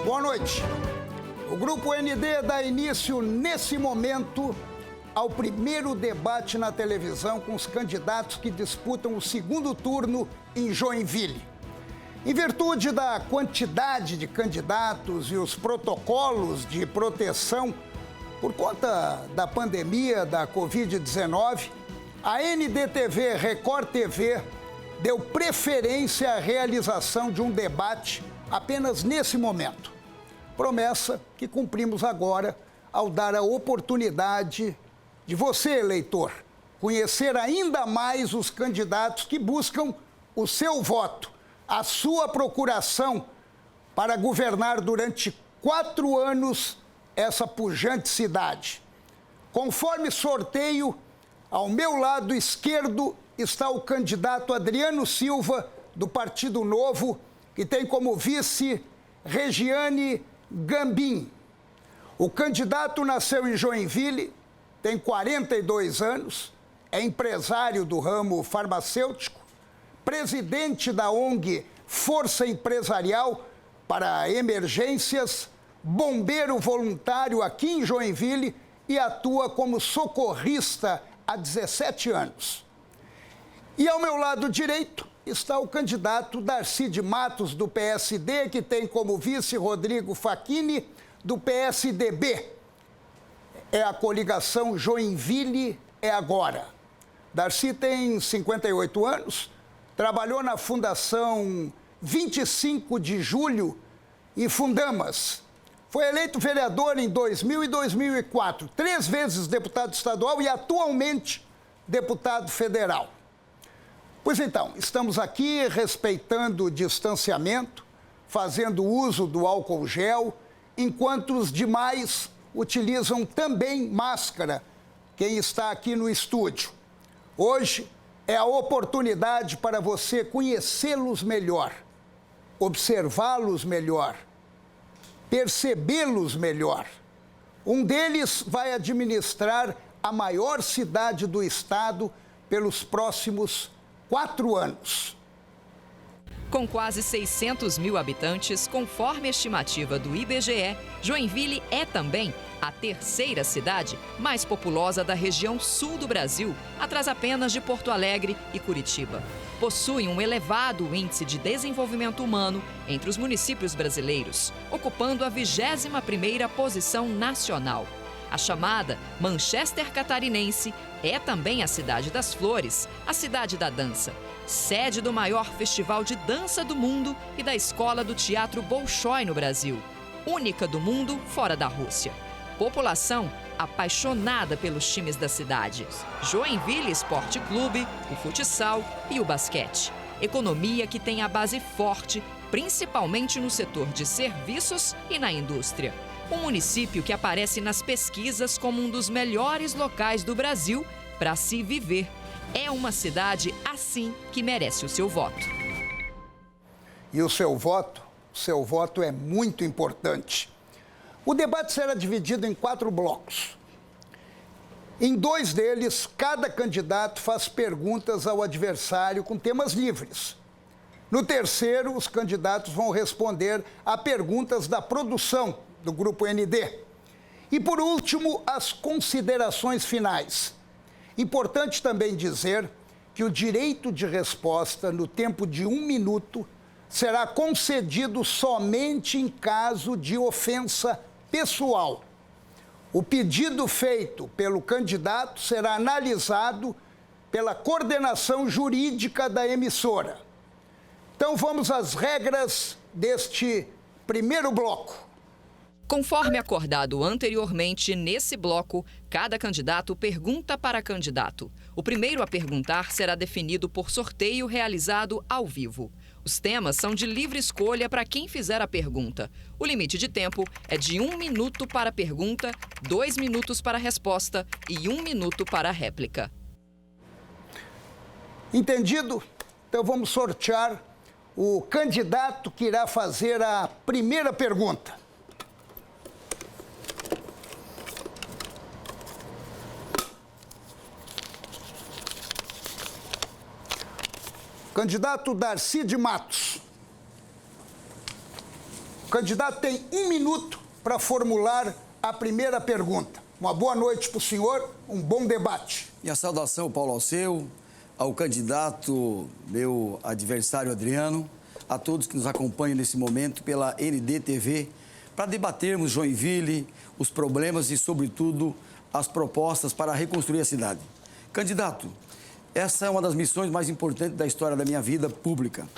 Boa noite. O Grupo ND dá início, nesse momento, ao primeiro debate na televisão com os candidatos que disputam o segundo turno em Joinville. Em virtude da quantidade de candidatos e os protocolos de proteção por conta da pandemia da Covid-19, a NDTV Record TV deu preferência à realização de um debate apenas nesse momento. Promessa que cumprimos agora ao dar a oportunidade de você, eleitor, conhecer ainda mais os candidatos que buscam o seu voto, a sua procuração para governar durante 4 anos essa pujante cidade. Conforme sorteio, ao meu lado esquerdo está o candidato Adriano Silva, do Partido Novo, que tem como vice Regiane Gambim. O candidato nasceu em Joinville, tem 42 anos, é empresário do ramo farmacêutico, presidente da ONG Força Empresarial para Emergências, bombeiro voluntário aqui em Joinville e atua como socorrista há 17 anos. E ao meu lado direito está o candidato Darcy de Matos, do PSD, que tem como vice Rodrigo Facchini, do PSDB. É a coligação Joinville é Agora. Darcy tem 58 anos, trabalhou na Fundação 25 de Julho e Fundamas. Foi eleito vereador em 2000 e 2004, 3 vezes deputado estadual e atualmente deputado federal. Pois então, estamos aqui respeitando o distanciamento, fazendo uso do álcool gel, enquanto os demais utilizam também máscara, quem está aqui no estúdio. Hoje é a oportunidade para você conhecê-los melhor, observá-los melhor, percebê-los melhor. Um deles vai administrar a maior cidade do estado pelos próximos 4 anos. Com quase 600 mil habitantes, conforme a estimativa do IBGE, Joinville é também a 3ª cidade mais populosa da região sul do Brasil, atrás apenas de Porto Alegre e Curitiba. Possui um elevado índice de desenvolvimento humano entre os municípios brasileiros, ocupando a 21ª posição nacional. A chamada Manchester Catarinense é também a cidade das flores, a cidade da dança, sede do maior festival de dança do mundo e da Escola do Teatro Bolshoi no Brasil, única do mundo fora da Rússia. População apaixonada pelos times da cidade, Joinville Esporte Clube, o futsal e o basquete. Economia que tem a base forte, principalmente no setor de serviços e na indústria. Um município que aparece nas pesquisas como um dos melhores locais do Brasil para se viver. É uma cidade assim que merece o seu voto. E o seu voto é muito importante. O debate será dividido em 4 blocos. Em 2 deles, cada candidato faz perguntas ao adversário com temas livres. No terceiro, os candidatos vão responder a perguntas da produção do Grupo ND. E, por último, as considerações finais. Importante também dizer que o direito de resposta no tempo de 1 minuto será concedido somente em caso de ofensa pessoal. O pedido feito pelo candidato será analisado pela coordenação jurídica da emissora. Então vamos às regras deste primeiro bloco. Conforme acordado anteriormente, nesse bloco, cada candidato pergunta para candidato. O primeiro a perguntar será definido por sorteio realizado ao vivo. Os temas são de livre escolha para quem fizer a pergunta. O limite de tempo é de 1 minuto para a pergunta, 2 minutos para a resposta e 1 minuto para a réplica. Entendido? Então vamos sortear o candidato que irá fazer a primeira pergunta. Candidato Darcy de Matos. O candidato tem 1 minuto para formular a primeira pergunta. Uma boa noite para o senhor, um bom debate. E a saudação, Paulo Alceu, ao candidato, meu adversário Adriano, a todos que nos acompanham nesse momento pela NDTV, para debatermos Joinville, os problemas e, sobretudo, as propostas para reconstruir a cidade. Candidato, essa é uma das missões mais importantes da história da minha vida pública.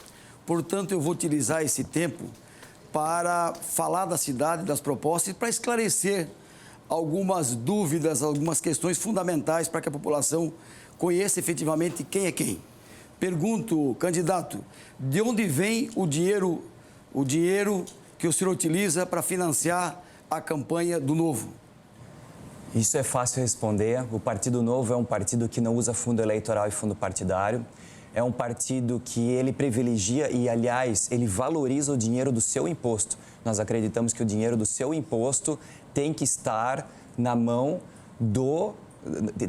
Portanto, eu vou utilizar esse tempo para falar da cidade, das propostas e para esclarecer algumas dúvidas, algumas questões fundamentais para que a população conheça efetivamente quem é quem. Pergunto, candidato, de onde vem o dinheiro que o senhor utiliza para financiar a campanha do Novo? Isso é fácil responder. O Partido Novo é um partido que não usa fundo eleitoral e fundo partidário. É um partido que ele privilegia e, aliás, ele valoriza o dinheiro do seu imposto. Nós acreditamos que o dinheiro do seu imposto tem que estar na mão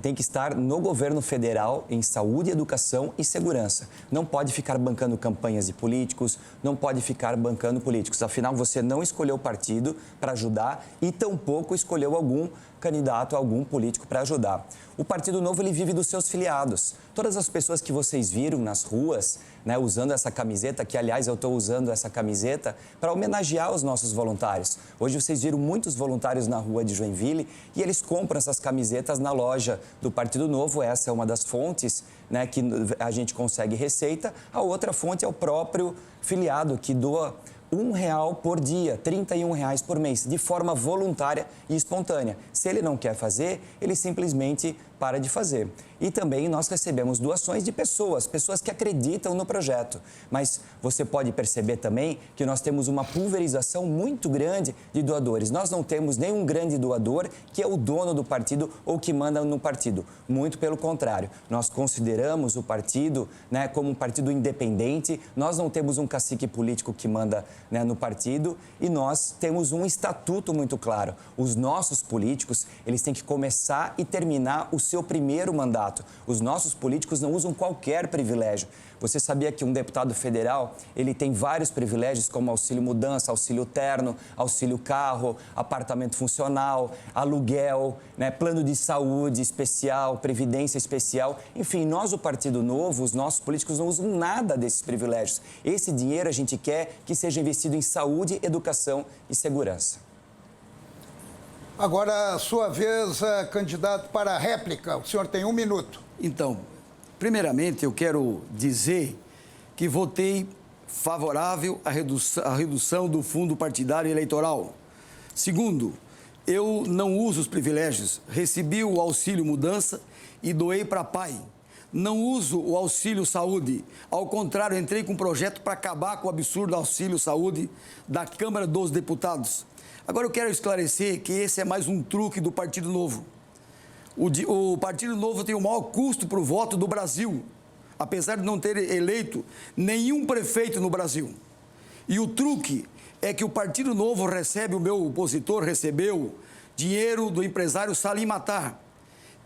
tem que estar no governo federal em saúde, educação e segurança. Não pode ficar bancando campanhas de políticos, não pode ficar bancando políticos. Afinal, você não escolheu o partido para ajudar e tampouco escolheu algum candidato, algum político para ajudar. O Partido Novo, ele vive dos seus filiados. Todas as pessoas que vocês viram nas ruas, né, usando essa camiseta, que, aliás, eu estou usando essa camiseta para homenagear os nossos voluntários. Hoje vocês viram muitos voluntários na rua de Joinville e eles compram essas camisetas na loja do Partido Novo. Essa é uma das fontes, né, que a gente consegue receita. A outra fonte é o próprio filiado, que doa R$1 por dia, R$31 por mês, de forma voluntária e espontânea. Se ele não quer fazer, ele simplesmente para de fazer. E também nós recebemos doações de pessoas que acreditam no projeto. Mas você pode perceber também que nós temos uma pulverização muito grande de doadores. Nós não temos nenhum grande doador que é o dono do partido ou que manda no partido. Muito pelo contrário. Nós consideramos o partido, né, como um partido independente. Nós não temos um cacique político que manda, né, no partido e nós temos um estatuto muito claro. Os nossos políticos, eles têm que começar e terminar o seu primeiro mandato. Os nossos políticos não usam qualquer privilégio. Você sabia que um deputado federal, ele tem vários privilégios como auxílio mudança, auxílio terno, auxílio carro, apartamento funcional, aluguel, né, plano de saúde especial, previdência especial. Enfim, nós, o Partido Novo, os nossos políticos não usam nada desses privilégios. Esse dinheiro a gente quer que seja investido em saúde, educação e segurança. Agora, a sua vez, candidato para a réplica. O senhor tem 1 minuto. Então, primeiramente, eu quero dizer que votei favorável à redução do fundo partidário eleitoral. Segundo, eu não uso os privilégios. Recebi o auxílio mudança e doei para pai. Não uso o auxílio saúde. Ao contrário, entrei com um projeto para acabar com o absurdo auxílio saúde da Câmara dos Deputados. Agora eu quero esclarecer que esse é mais um truque do Partido Novo. O Partido Novo tem o maior custo para o voto do Brasil, apesar de não ter eleito nenhum prefeito no Brasil. E o truque é que o Partido Novo recebe, o meu opositor recebeu dinheiro do empresário Salim Matar,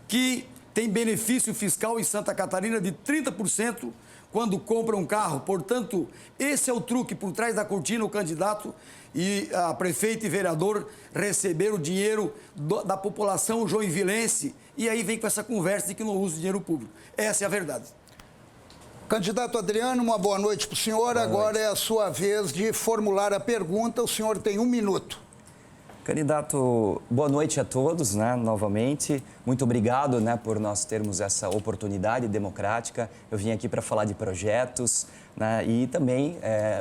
que tem benefício fiscal em Santa Catarina de 30% quando compra um carro. Portanto, esse é o truque por trás da cortina, o candidato e a prefeita e vereador receberam o dinheiro da população joinvilense e aí vem com essa conversa de que não usa dinheiro público. Essa é a verdade. Candidato Adriano, uma boa noite para o senhor. Agora é a sua vez de formular a pergunta. O senhor tem 1 minuto. Candidato, boa noite a todos, né, novamente. Muito obrigado, né, por nós termos essa oportunidade democrática. Eu vim aqui para falar de projetos, né, e também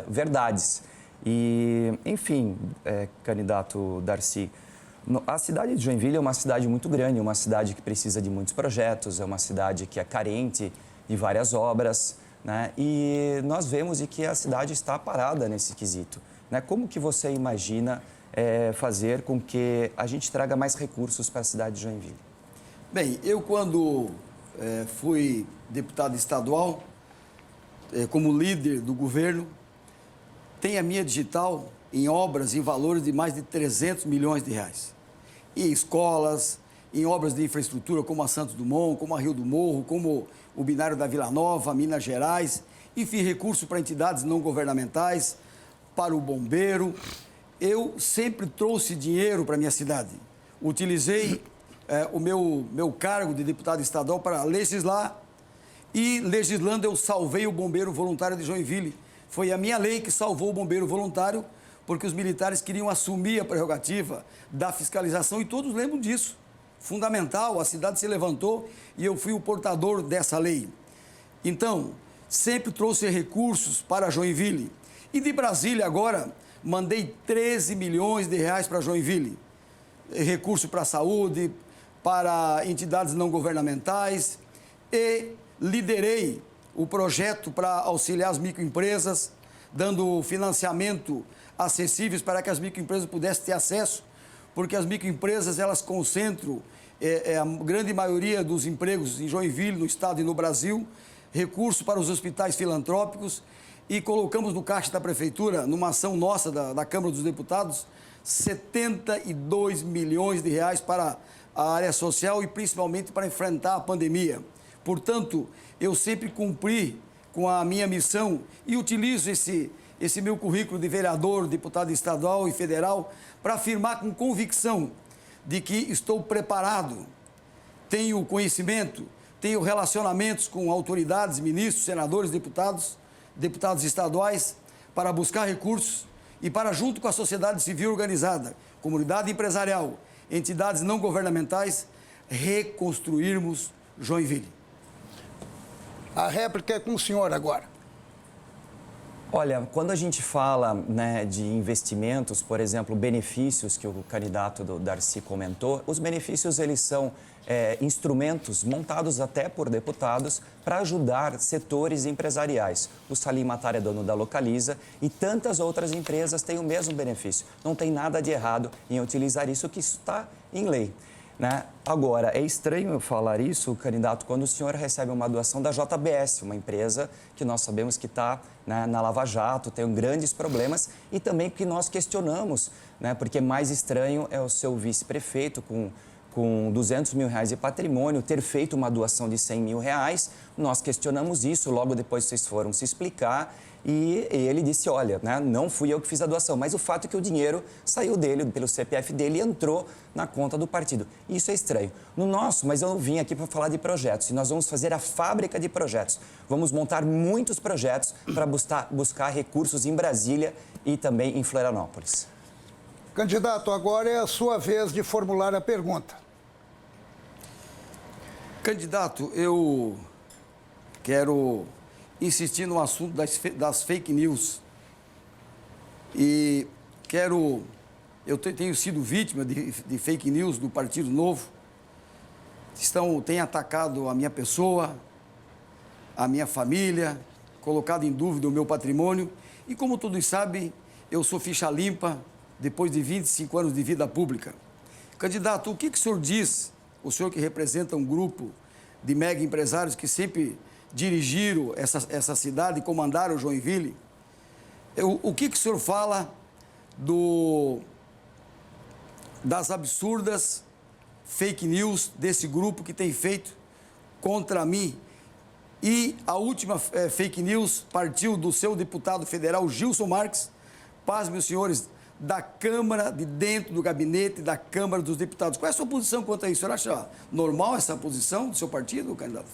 verdades. E, enfim, candidato Darcy, a cidade de Joinville é uma cidade muito grande, uma cidade que precisa de muitos projetos, é uma cidade que é carente de várias obras, né, e nós vemos que a cidade está parada nesse quesito, né? Como que você imagina fazer com que a gente traga mais recursos para a cidade de Joinville? Bem, eu quando fui deputado estadual, como líder do governo, tem a minha digital em obras em valores de mais de 300 milhões de reais. Em escolas, em obras de infraestrutura como a Santos Dumont, como a Rio do Morro, como o binário da Vila Nova, Minas Gerais, enfim, recursos para entidades não governamentais, para o bombeiro. Eu sempre trouxe dinheiro para a minha cidade. Utilizei o meu cargo de deputado estadual para legislar e, legislando, eu salvei o bombeiro voluntário de Joinville. Foi a minha lei que salvou o bombeiro voluntário, porque os militares queriam assumir a prerrogativa da fiscalização e todos lembram disso. Fundamental, a cidade se levantou e eu fui o portador dessa lei. Então, sempre trouxe recursos para Joinville. E de Brasília agora, mandei 13 milhões de reais para Joinville. Recurso para a saúde, para entidades não governamentais e liderei o projeto para auxiliar as microempresas, dando financiamento acessíveis para que as microempresas pudessem ter acesso, porque as microempresas, elas concentram a grande maioria dos empregos em Joinville, no estado e no Brasil, recursos para os hospitais filantrópicos, e colocamos no caixa da prefeitura, numa ação nossa da Câmara dos Deputados, 72 milhões de reais para a área social e principalmente para enfrentar a pandemia. Portanto, eu sempre cumpri com a minha missão e utilizo esse meu currículo de vereador, deputado estadual e federal para afirmar com convicção de que estou preparado, tenho conhecimento, tenho relacionamentos com autoridades, ministros, senadores, deputados estaduais para buscar recursos e para, junto com a sociedade civil organizada, comunidade empresarial, entidades não governamentais, reconstruirmos Joinville. A réplica é com o senhor agora. Olha, quando a gente fala, né, de investimentos, por exemplo, benefícios que o candidato do Darcy comentou, os benefícios eles são instrumentos montados até por deputados para ajudar setores empresariais. O Salim Matar é dono da Localiza e tantas outras empresas têm o mesmo benefício. Não tem nada de errado em utilizar isso, que isso está em lei. Né? Agora, é estranho eu falar isso, candidato, quando o senhor recebe uma doação da JBS, uma empresa que nós sabemos que está, né, na Lava Jato, tem grandes problemas e também que nós questionamos, né, porque mais estranho é o seu vice-prefeito com 200 mil reais de patrimônio ter feito uma doação de 100 mil reais. Nós questionamos isso, logo depois vocês foram se explicar e ele disse, olha, né, não fui eu que fiz a doação, mas o fato é que o dinheiro saiu dele, pelo CPF dele e entrou na conta do partido. Isso é estranho. No nosso, mas eu não vim aqui para falar de projetos, e nós vamos fazer a fábrica de projetos. Vamos montar muitos projetos para buscar recursos em Brasília e também em Florianópolis. Candidato, agora é a sua vez de formular a pergunta. Candidato, eu quero insistir no assunto das fake news. E eu tenho sido vítima de fake news do Partido Novo. Têm atacado a minha pessoa, a minha família, colocado em dúvida o meu patrimônio. E como todos sabem, eu sou ficha limpa depois de 25 anos de vida pública. Candidato, o que o senhor diz, o senhor que representa um grupo de mega empresários que sempre dirigiram essa cidade e comandaram Joinville, o que o senhor fala das absurdas fake news desse grupo que tem feito contra mim? E a última fake news partiu do seu deputado federal, Gilson Marques, pasmem os senhores, da Câmara, de dentro do gabinete da Câmara dos Deputados. Qual é a sua posição quanto a isso? O senhor acha normal essa posição do seu partido, candidato?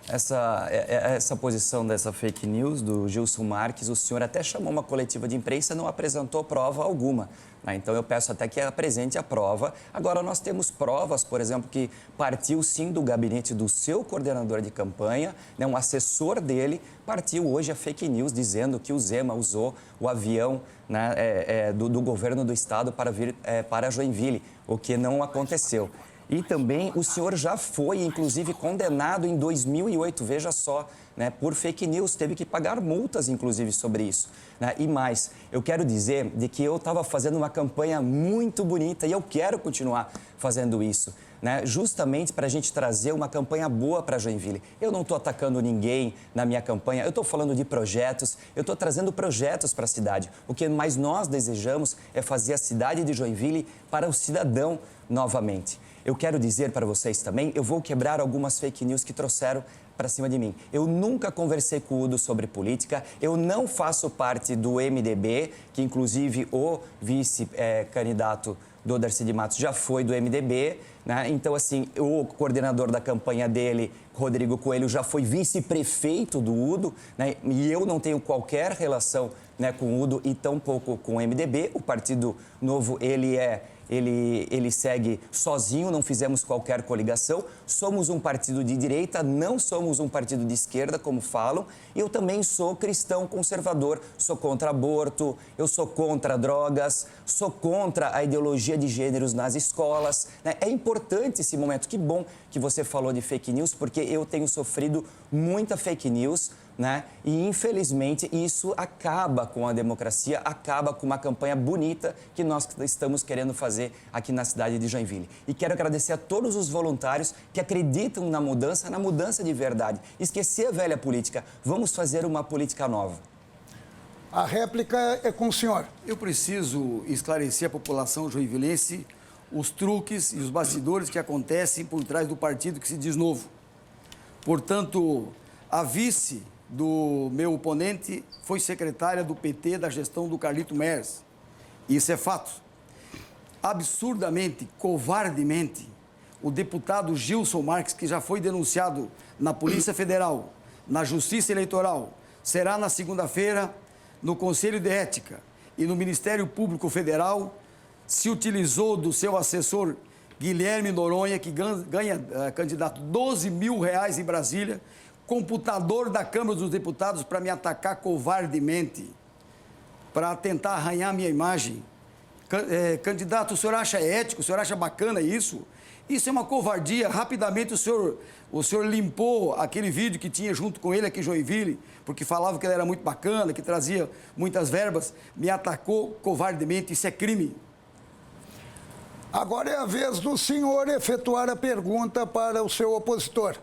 Essa posição dessa fake news do Gilson Marques, o senhor até chamou uma coletiva de imprensa e não apresentou prova alguma. Né? Então, eu peço até que apresente a prova. Agora, nós temos provas, por exemplo, que partiu sim do gabinete do seu coordenador de campanha, né? Um assessor dele partiu hoje a fake news dizendo que o Zema usou o avião, né, do governo do estado para vir para Joinville, o que não aconteceu. E também o senhor já foi, inclusive, condenado em 2008, veja só, né, por fake news, teve que pagar multas, inclusive, sobre isso. Né? E mais, eu quero dizer de que eu estava fazendo uma campanha muito bonita e eu quero continuar fazendo isso, né, justamente para a gente trazer uma campanha boa para Joinville. Eu não estou atacando ninguém na minha campanha, eu estou falando de projetos, eu estou trazendo projetos para a cidade. O que mais nós desejamos é fazer a cidade de Joinville para o cidadão novamente. Eu quero dizer para vocês também, eu vou quebrar algumas fake news que trouxeram para cima de mim. Eu nunca conversei com o Udo sobre política, eu não faço parte do MDB, que inclusive o vice-candidato do Darcy de Matos já foi do MDB, né? Então, assim, o coordenador da campanha dele, Rodrigo Coelho, já foi vice-prefeito do Udo, né? E eu não tenho qualquer relação, né, com o Udo e tampouco com o MDB. O Partido Novo, ele segue sozinho, não fizemos qualquer coligação. Somos um partido de direita, não somos um partido de esquerda, como falam. Eu também sou cristão conservador, sou contra aborto, eu sou contra drogas, sou contra a ideologia de gêneros nas escolas, né? É importante esse momento. Que bom que você falou de fake news, porque eu tenho sofrido muita fake news, né? E, infelizmente, isso acaba com a democracia, acaba com uma campanha bonita que nós estamos querendo fazer aqui na cidade de Joinville. E quero agradecer a todos os voluntários que acreditam na mudança de verdade. Esquecer a velha política. Vamos fazer uma política nova. A réplica é com o senhor. Eu preciso esclarecer à população joinvilense os truques e os bastidores que acontecem por trás do partido que se diz novo. Portanto, a vice do meu oponente foi secretária do PT da gestão do Carlito Mers. Isso é fato. Absurdamente, covardemente, o deputado Gilson Marques, que já foi denunciado na Polícia Federal, na Justiça Eleitoral, será na segunda-feira no Conselho de Ética e no Ministério Público Federal, se utilizou do seu assessor Guilherme Noronha, que ganha, candidato, R$12 mil em Brasília, computador da Câmara dos Deputados para me atacar covardemente, para tentar arranhar minha imagem. Candidato, o senhor acha ético, o senhor acha bacana isso? Isso é uma covardia. Rapidamente o senhor limpou aquele vídeo que tinha junto com ele aqui em Joinville, porque falava que ele era muito bacana, que trazia muitas verbas, me atacou covardemente, isso é crime. Agora é a vez do senhor efetuar a pergunta para o seu opositor.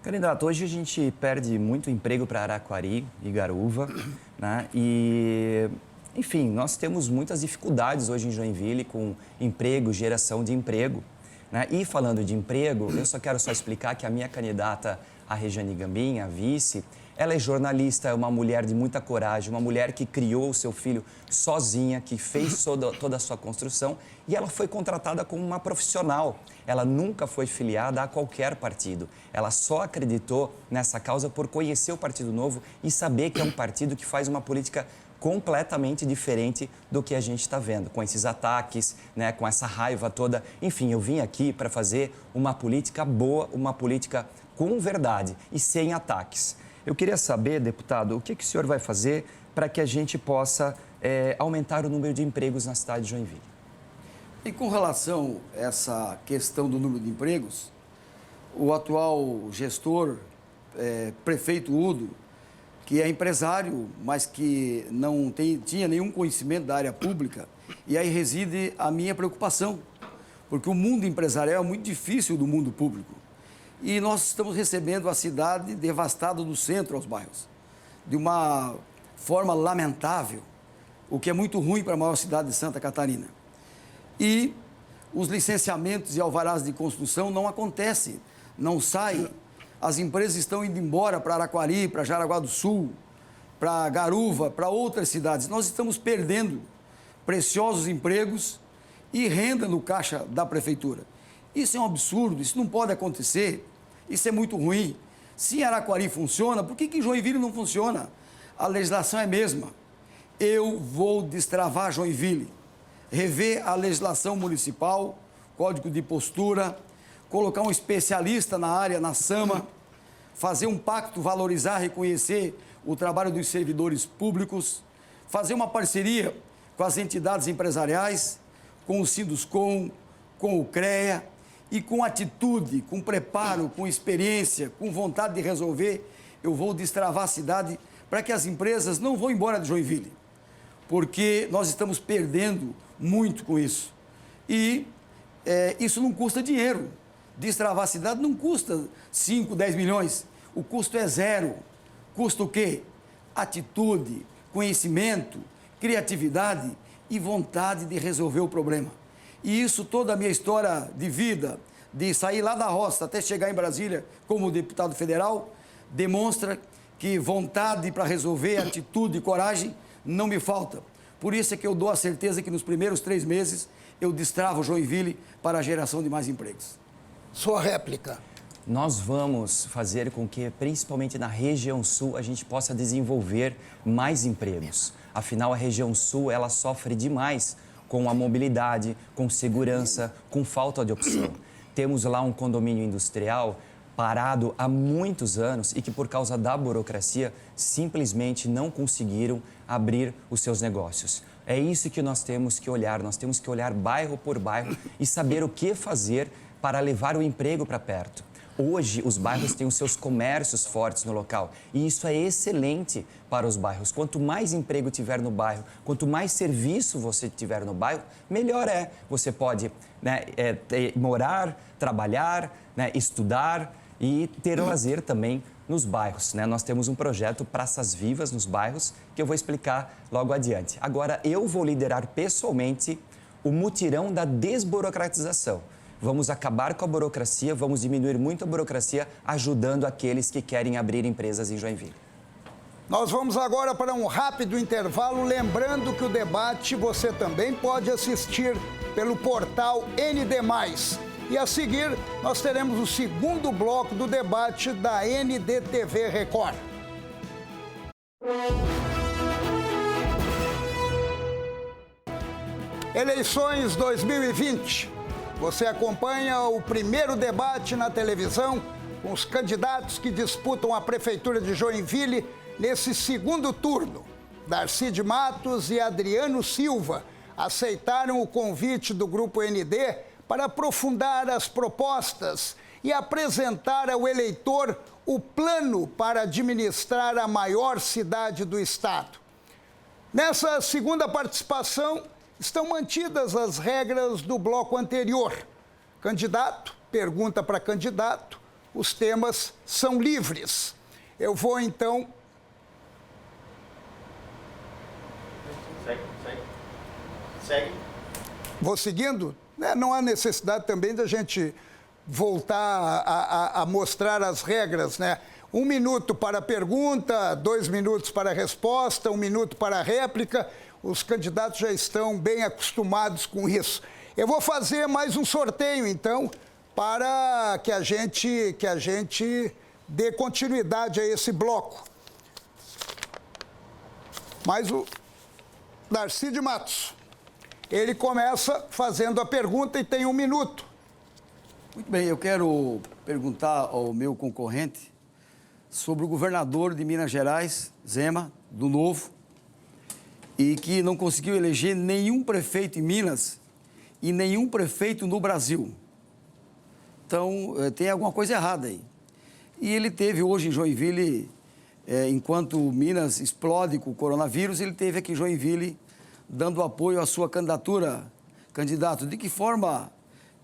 Candidato, hoje a gente perde muito emprego para Araquari e Garuva, né? E, enfim, nós temos muitas dificuldades hoje em Joinville com emprego, geração de emprego, né? E falando de emprego, eu quero explicar que a minha candidata, a Rejane Gambim, a vice, ela é jornalista, é uma mulher de muita coragem, uma mulher que criou o seu filho sozinha, que fez toda a sua construção e ela foi contratada como uma profissional. Ela nunca foi filiada a qualquer partido. Ela só acreditou nessa causa por conhecer o Partido Novo e saber que é um partido que faz uma política completamente diferente do que a gente está vendo, com esses ataques, né, com essa raiva toda. Enfim, eu vim aqui para fazer uma política boa, uma política com verdade e sem ataques. Eu queria saber, deputado, o que o senhor vai fazer para que a gente possa aumentar o número de empregos na cidade de Joinville? E com relação a essa questão do número de empregos, o atual gestor, prefeito Udo, que é empresário, mas que não tinha nenhum conhecimento da área pública, e aí reside a minha preocupação, porque o mundo empresarial é muito difícil do mundo público. E nós estamos recebendo a cidade devastada do centro aos bairros, de uma forma lamentável, o que é muito ruim para a maior cidade de Santa Catarina. E os licenciamentos e alvarás de construção não acontecem, não saem. As empresas estão indo embora para Araquari, para Jaraguá do Sul, para Garuva, para outras cidades. Nós estamos perdendo preciosos empregos e renda no caixa da prefeitura. Isso é um absurdo, isso não pode acontecer, isso é muito ruim. Se em Araquari funciona, por que em Joinville não funciona? A legislação é a mesma. Eu vou destravar Joinville, rever a legislação municipal, código de postura, colocar um especialista na área, na SAMA, fazer um pacto, valorizar, reconhecer o trabalho dos servidores públicos, fazer uma parceria com as entidades empresariais, com o Sinduscom, com o CREA, e com atitude, com preparo, com experiência, com vontade de resolver, eu vou destravar a cidade para que as empresas não vão embora de Joinville, porque nós estamos perdendo muito com isso. E isso não custa dinheiro. Destravar a cidade não custa 5, 10 milhões. O custo é zero. Custa o quê? Atitude, conhecimento, criatividade e vontade de resolver o problema. E isso, toda a minha história de vida, de sair lá da roça até chegar em Brasília como deputado federal, demonstra que vontade para resolver, atitude e coragem não me falta. Por isso é que eu dou a certeza que nos primeiros 3 meses eu destravo Joinville para a geração de mais empregos. Sua réplica. Nós vamos fazer com que, principalmente na região sul, a gente possa desenvolver mais empregos. Afinal, a região sul, ela sofre demais com a mobilidade, com segurança, com falta de opção. Temos lá um condomínio industrial parado há muitos anos e que, por causa da burocracia, simplesmente não conseguiram abrir os seus negócios. É isso que nós temos que olhar bairro por bairro e saber o que fazer para levar o emprego para perto. Hoje, os bairros têm os seus comércios fortes no local e isso é excelente para os bairros. Quanto mais emprego tiver no bairro, quanto mais serviço você tiver no bairro, melhor é. Você pode morar, trabalhar, estudar e ter lazer também nos bairros. Nós temos um projeto Praças Vivas nos bairros que eu vou explicar logo adiante. Agora, eu vou liderar pessoalmente o mutirão da desburocratização. Vamos acabar com a burocracia, vamos diminuir muito a burocracia, ajudando aqueles que querem abrir empresas em Joinville. Nós vamos agora para um rápido intervalo, lembrando que o debate você também pode assistir pelo portal ND+. E a seguir, nós teremos o segundo bloco do debate da NDTV Record. Eleições 2020. Você acompanha o primeiro debate na televisão com os candidatos que disputam a Prefeitura de Joinville nesse segundo turno. Darcy de Matos e Adriano Silva aceitaram o convite do Grupo ND para aprofundar as propostas e apresentar ao eleitor o plano para administrar a maior cidade do estado. Nessa segunda participação, estão mantidas as regras do bloco anterior. Candidato, pergunta para candidato, os temas são livres. Eu vou então... Segue. Vou seguindo? Não há necessidade também da gente voltar a mostrar as regras, né? 1 minuto para a pergunta, 2 minutos para a resposta, 1 minuto para a réplica. Os candidatos já estão bem acostumados com isso. Eu vou fazer mais um sorteio, então, para que a gente dê continuidade a esse bloco. Mais o Darcy de Matos. Ele começa fazendo a pergunta e tem 1 minuto. Muito bem, eu quero perguntar ao meu concorrente sobre o governador de Minas Gerais, Zema, do Novo, e que não conseguiu eleger nenhum prefeito em Minas e nenhum prefeito no Brasil. Então, tem alguma coisa errada aí. E ele teve hoje em Joinville, enquanto Minas explode com o coronavírus, ele teve aqui em Joinville dando apoio à sua candidatura, candidato. De que forma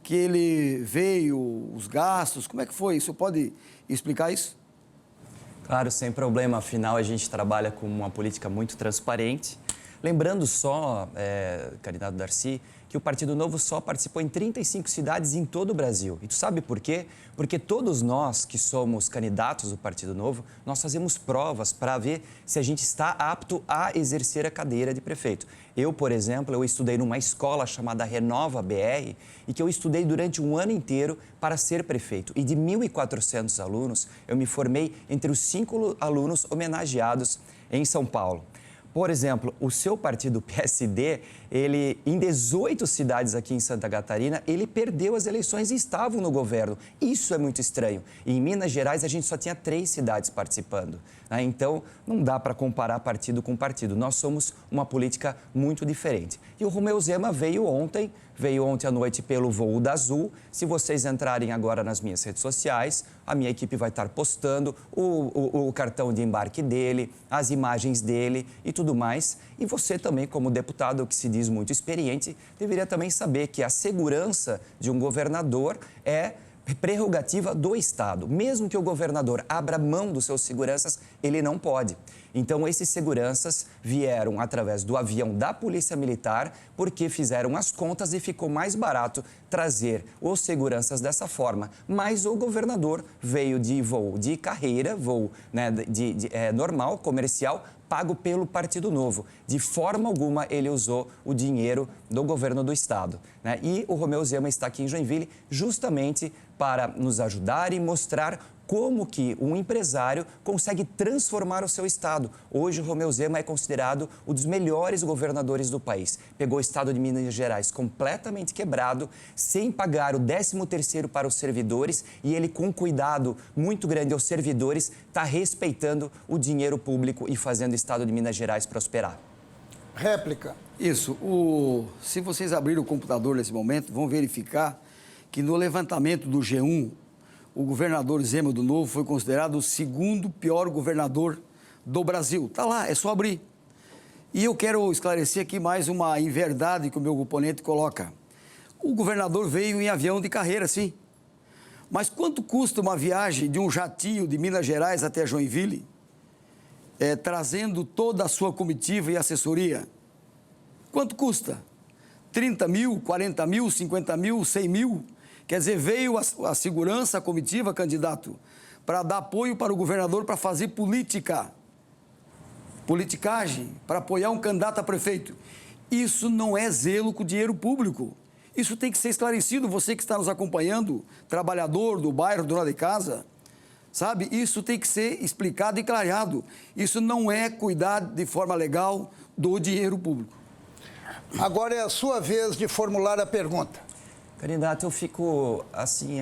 que ele veio, os gastos, como é que foi? Isso pode explicar isso? Claro, sem problema. Afinal, a gente trabalha com uma política muito transparente. Lembrando só, candidato Darcy, que o Partido Novo só participou em 35 cidades em todo o Brasil. E tu sabe por quê? Porque todos nós que somos candidatos do Partido Novo, nós fazemos provas para ver se a gente está apto a exercer a cadeira de prefeito. Eu, por exemplo, eu estudei numa escola chamada Renova BR e que eu estudei durante 1 ano inteiro para ser prefeito. E de 1.400 alunos, eu me formei entre os 5 alunos homenageados em São Paulo. Por exemplo, o seu partido PSD, ele, em 18 cidades aqui em Santa Catarina, ele perdeu as eleições e estavam no governo. Isso é muito estranho. E em Minas Gerais, a gente só tinha 3 cidades participando. Então, não dá para comparar partido com partido. Nós somos uma política muito diferente. E o Romeu Zema veio ontem à noite pelo voo da Azul. Se vocês entrarem agora nas minhas redes sociais, a minha equipe vai estar postando o cartão de embarque dele, as imagens dele e tudo mais. E você também, como deputado que se diz muito experiente, deveria também saber que a segurança de um governador é prerrogativa do Estado. Mesmo que o governador abra mão dos seus seguranças, ele não pode. Então, esses seguranças vieram através do avião da Polícia Militar, porque fizeram as contas e ficou mais barato trazer os seguranças dessa forma. Mas o governador veio de voo de carreira, voo, né, normal, comercial, pago pelo Partido Novo. De forma alguma ele usou o dinheiro do governo do estado, né? E o Romeu Zema está aqui em Joinville justamente para nos ajudar e mostrar como que um empresário consegue transformar o seu estado. Hoje o Romeu Zema é considerado um dos melhores governadores do país. Pegou o estado de Minas Gerais completamente quebrado, sem pagar o 13º para os servidores, e ele, com cuidado muito grande aos servidores, está respeitando o dinheiro público e fazendo o estado de Minas Gerais prosperar. Réplica. Isso. Se vocês abrirem o computador nesse momento, vão verificar que no levantamento do G1, o governador Zema do Novo foi considerado o segundo pior governador do Brasil. Está lá, é só abrir. E eu quero esclarecer aqui mais uma inverdade que o meu oponente coloca. O governador veio em avião de carreira, sim. Mas quanto custa uma viagem de um jatinho de Minas Gerais até Joinville, trazendo toda a sua comitiva e assessoria? Quanto custa? 30 mil, 40 mil, 50 mil, 100 mil? Quer dizer, veio a segurança, a comitiva, candidato, para dar apoio para o governador para fazer politicagem, para apoiar um candidato a prefeito. Isso não é zelo com dinheiro público. Isso tem que ser esclarecido. Você que está nos acompanhando, trabalhador do bairro, dona de casa, sabe? Isso tem que ser explicado e clareado. Isso não é cuidar de forma legal do dinheiro público. Agora é a sua vez de formular a pergunta. Candidato, eu fico assim,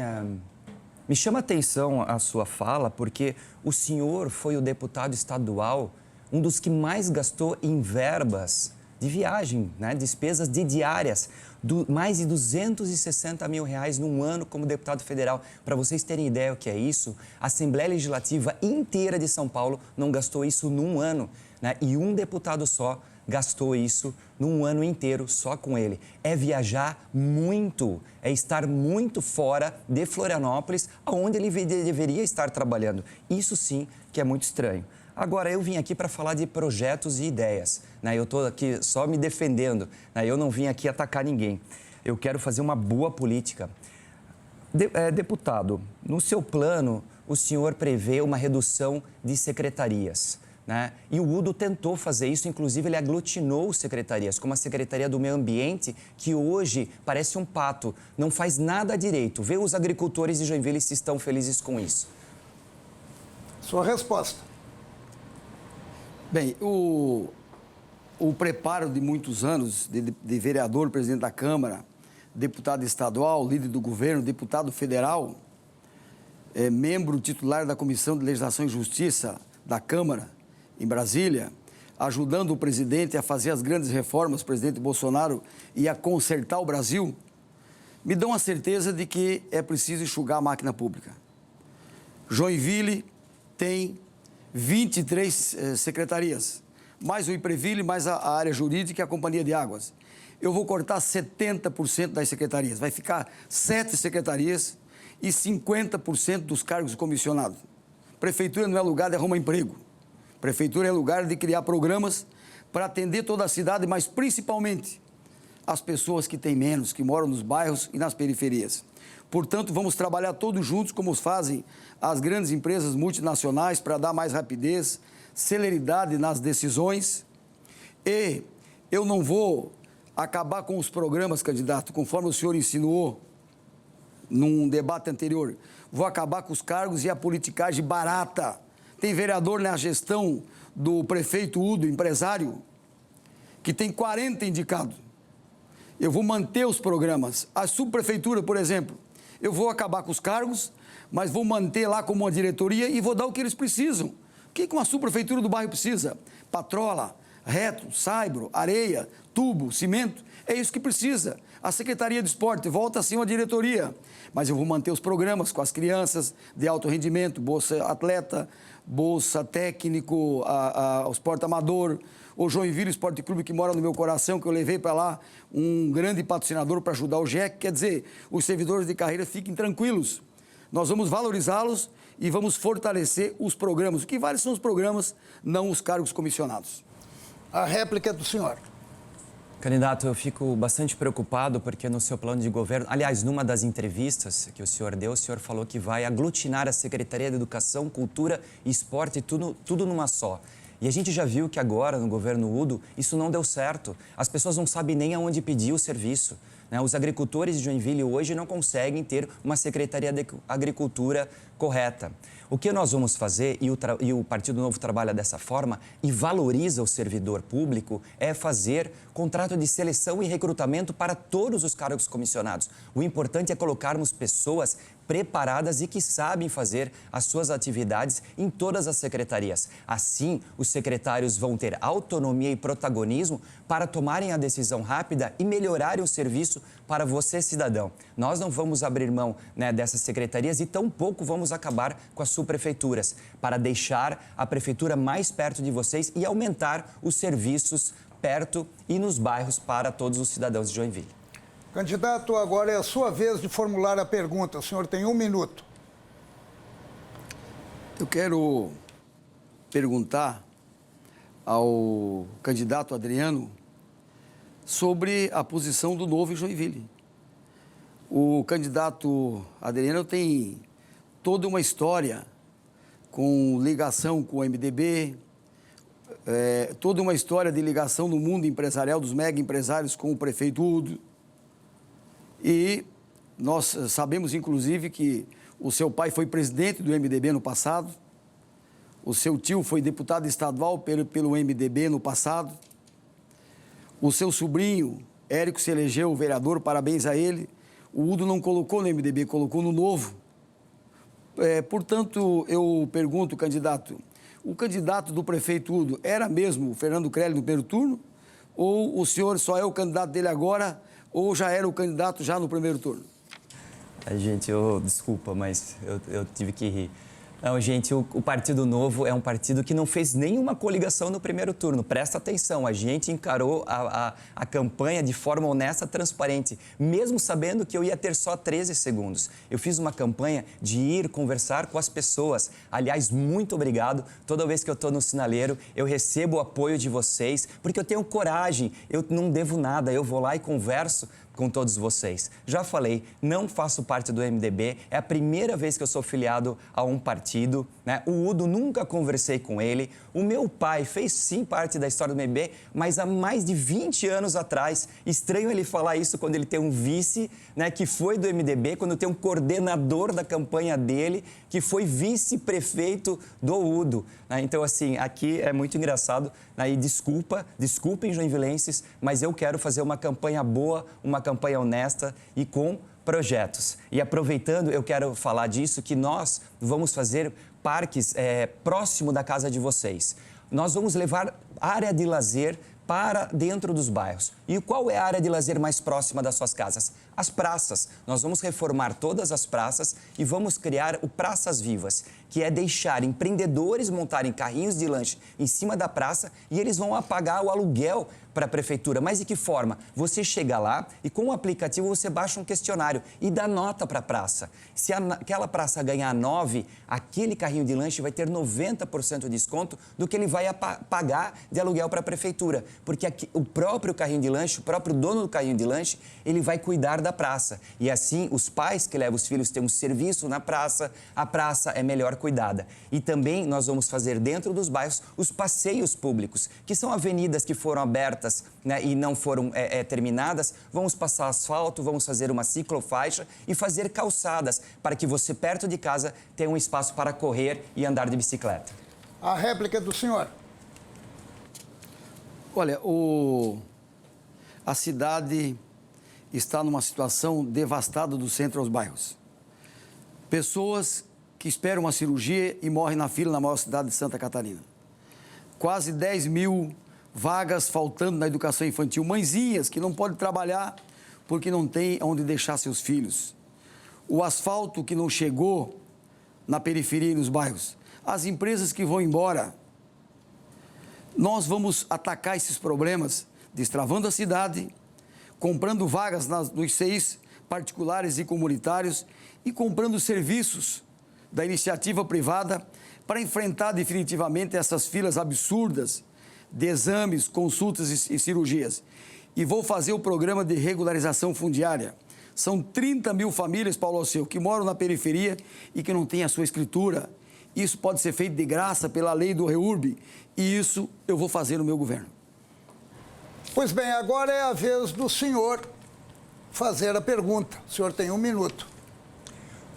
me chama a atenção a sua fala, porque o senhor foi o deputado estadual, um dos que mais gastou em verbas de viagem, né, despesas de diárias, mais de 260 mil reais num ano como deputado federal. Para vocês terem ideia o que é isso, a Assembleia Legislativa inteira de São Paulo não gastou isso num ano, né, e um deputado só gastou isso num ano inteiro só com ele. É viajar muito, é estar muito fora de Florianópolis, onde ele deveria estar trabalhando. Isso sim que é muito estranho. Agora, eu vim aqui para falar de projetos e ideias, né? Eu estou aqui só me defendendo, né? Eu não vim aqui atacar ninguém. Eu quero fazer uma boa política. Deputado, no seu plano, o senhor prevê uma redução de secretarias, né? E o Udo tentou fazer isso, inclusive ele aglutinou secretarias, como a Secretaria do Meio Ambiente, que hoje parece um pato, não faz nada direito. Vê os agricultores de Joinville se estão felizes com isso. Sua resposta. Bem, o preparo de muitos anos de vereador, presidente da Câmara, deputado estadual, líder do governo, deputado federal, membro titular da Comissão de Legislação e Justiça da Câmara, em Brasília, ajudando o presidente a fazer as grandes reformas, o presidente Bolsonaro, e a consertar o Brasil, me dão a certeza de que é preciso enxugar a máquina pública. Joinville tem 23 secretarias, mais o IPREVILE, mais a área jurídica e a Companhia de Águas. Eu vou cortar 70% das secretarias, vai ficar 7 secretarias e 50% dos cargos comissionados. Prefeitura não é lugar de arrumar emprego. Prefeitura é lugar de criar programas para atender toda a cidade, mas principalmente as pessoas que têm menos, que moram nos bairros e nas periferias. Portanto, vamos trabalhar todos juntos, como fazem as grandes empresas multinacionais, para dar mais rapidez, celeridade nas decisões. E eu não vou acabar com os programas, candidato, conforme o senhor insinuou num debate anterior. Vou acabar com os cargos e a politicagem barata. Tem vereador na gestão do prefeito Udo, empresário, que tem 40 indicados. Eu vou manter os programas. A subprefeitura, por exemplo, eu vou acabar com os cargos, mas vou manter lá como uma diretoria e vou dar o que eles precisam. O que uma subprefeitura do bairro precisa? Patrola, reto, saibro, areia, tubo, cimento. É isso que precisa. A Secretaria de Esporte volta a ser uma diretoria. Mas eu vou manter os programas com as crianças de alto rendimento, Bolsa Atleta, Bolsa Técnico, o Esporte Amador, o Joinville Esporte Clube, que mora no meu coração, que eu levei para lá um grande patrocinador para ajudar o GEC. Quer dizer, os servidores de carreira fiquem tranquilos. Nós vamos valorizá-los e vamos fortalecer os programas. O que vale são os programas, não os cargos comissionados. A réplica é do senhor. Candidato, eu fico bastante preocupado porque no seu plano de governo, aliás, numa das entrevistas que o senhor deu, o senhor falou que vai aglutinar a Secretaria de Educação, Cultura e Esporte, tudo numa só. E a gente já viu que agora, no governo Udo, isso não deu certo. As pessoas não sabem nem aonde pedir o serviço, né? Os agricultores de Joinville hoje não conseguem ter uma Secretaria de Agricultura correta. O que nós vamos fazer, e o Partido Novo trabalha dessa forma, e valoriza o servidor público, é fazer contrato de seleção e recrutamento para todos os cargos comissionados. O importante é colocarmos pessoas preparadas e que sabem fazer as suas atividades em todas as secretarias. Assim, os secretários vão ter autonomia e protagonismo para tomarem a decisão rápida e melhorarem o serviço para você, cidadão. Nós não vamos abrir mão, né, dessas secretarias e tampouco vamos acabar com as subprefeituras, para deixar a prefeitura mais perto de vocês e aumentar os serviços perto e nos bairros para todos os cidadãos de Joinville. Candidato, agora é a sua vez de formular a pergunta. O senhor tem 1 minuto. Eu quero perguntar ao candidato Adriano sobre a posição do Novo em Joinville. O candidato Adriano tem toda uma história com ligação com o MDB, toda uma história de ligação no mundo empresarial dos mega empresários com o prefeito Udo. E nós sabemos, inclusive, que o seu pai foi presidente do MDB no passado, o seu tio foi deputado estadual pelo MDB no passado, o seu sobrinho, Érico, se elegeu vereador, parabéns a ele. O Udo não colocou no MDB, colocou no Novo. Portanto, eu pergunto, candidato, o candidato do prefeito Udo era mesmo o Fernando Crelli no primeiro turno? Ou o senhor só é o candidato dele agora, ou já era o candidato já no primeiro turno? Gente, desculpa, mas eu tive que rir. Não, gente, o Partido Novo é um partido que não fez nenhuma coligação no primeiro turno. Presta atenção, a gente encarou a campanha de forma honesta, transparente, mesmo sabendo que eu ia ter só 13 segundos. Eu fiz uma campanha de ir conversar com as pessoas. Aliás, muito obrigado. Toda vez que eu estou no sinaleiro, eu recebo o apoio de vocês, porque eu tenho coragem, eu não devo nada, eu vou lá e converso com todos vocês. Já falei, não faço parte do MDB, é a primeira vez que eu sou filiado a um partido, né? O Udo, nunca conversei com ele. O meu pai fez sim parte da história do MDB, mas há mais de 20 anos atrás. Estranho ele falar isso quando ele tem um vice, né, que foi do MDB, quando tem um coordenador da campanha dele, que foi vice-prefeito do Udo, né? Então, assim, aqui é muito engraçado, né? E desculpem, joinvilenses, mas eu quero fazer uma campanha boa, uma campanha honesta e com projetos. E aproveitando, eu quero falar disso, que nós vamos fazer parques próximo da casa de vocês. Nós vamos levar área de lazer para dentro dos bairros. E qual é a área de lazer mais próxima das suas casas? As praças. Nós vamos reformar todas as praças e vamos criar o Praças Vivas, que é deixar empreendedores montarem carrinhos de lanche em cima da praça e eles vão pagar o aluguel para a prefeitura. Mas de que forma? Você chega lá e com o aplicativo você baixa um questionário e dá nota para a praça. Se aquela praça ganhar 9, aquele carrinho de lanche vai ter 90% de desconto do que ele vai pagar de aluguel para a prefeitura. Porque aqui, o próprio carrinho de lanche, o próprio dono do carrinho de lanche, ele vai cuidar da praça. E assim, os pais que levam os filhos têm um serviço na praça, a praça é melhor cuidada. E também nós vamos fazer dentro dos bairros os passeios públicos, que são avenidas que foram abertas, né, e não foram terminadas. Vamos passar asfalto, vamos fazer uma ciclofaixa e fazer calçadas para que você, perto de casa, tenha um espaço para correr e andar de bicicleta. A réplica do senhor. Olha, a cidade está numa situação devastada do centro aos bairros. Pessoas que esperam uma cirurgia e morrem na fila na maior cidade de Santa Catarina. Quase 10 mil vagas faltando na educação infantil. Mãezinhas que não podem trabalhar porque não têm onde deixar seus filhos. O asfalto que não chegou na periferia e nos bairros. As empresas que vão embora. Nós vamos atacar esses problemas destravando a cidade, comprando vagas nos CIs particulares e comunitários e comprando serviços da iniciativa privada para enfrentar definitivamente essas filas absurdas de exames, consultas e cirurgias. E vou fazer o programa de regularização fundiária. São 30 mil famílias, Paulo Alceu, que moram na periferia e que não têm a sua escritura. Isso pode ser feito de graça pela lei do REURB e isso eu vou fazer no meu governo. Pois bem, agora é a vez do senhor fazer a pergunta. O senhor tem 1 minuto.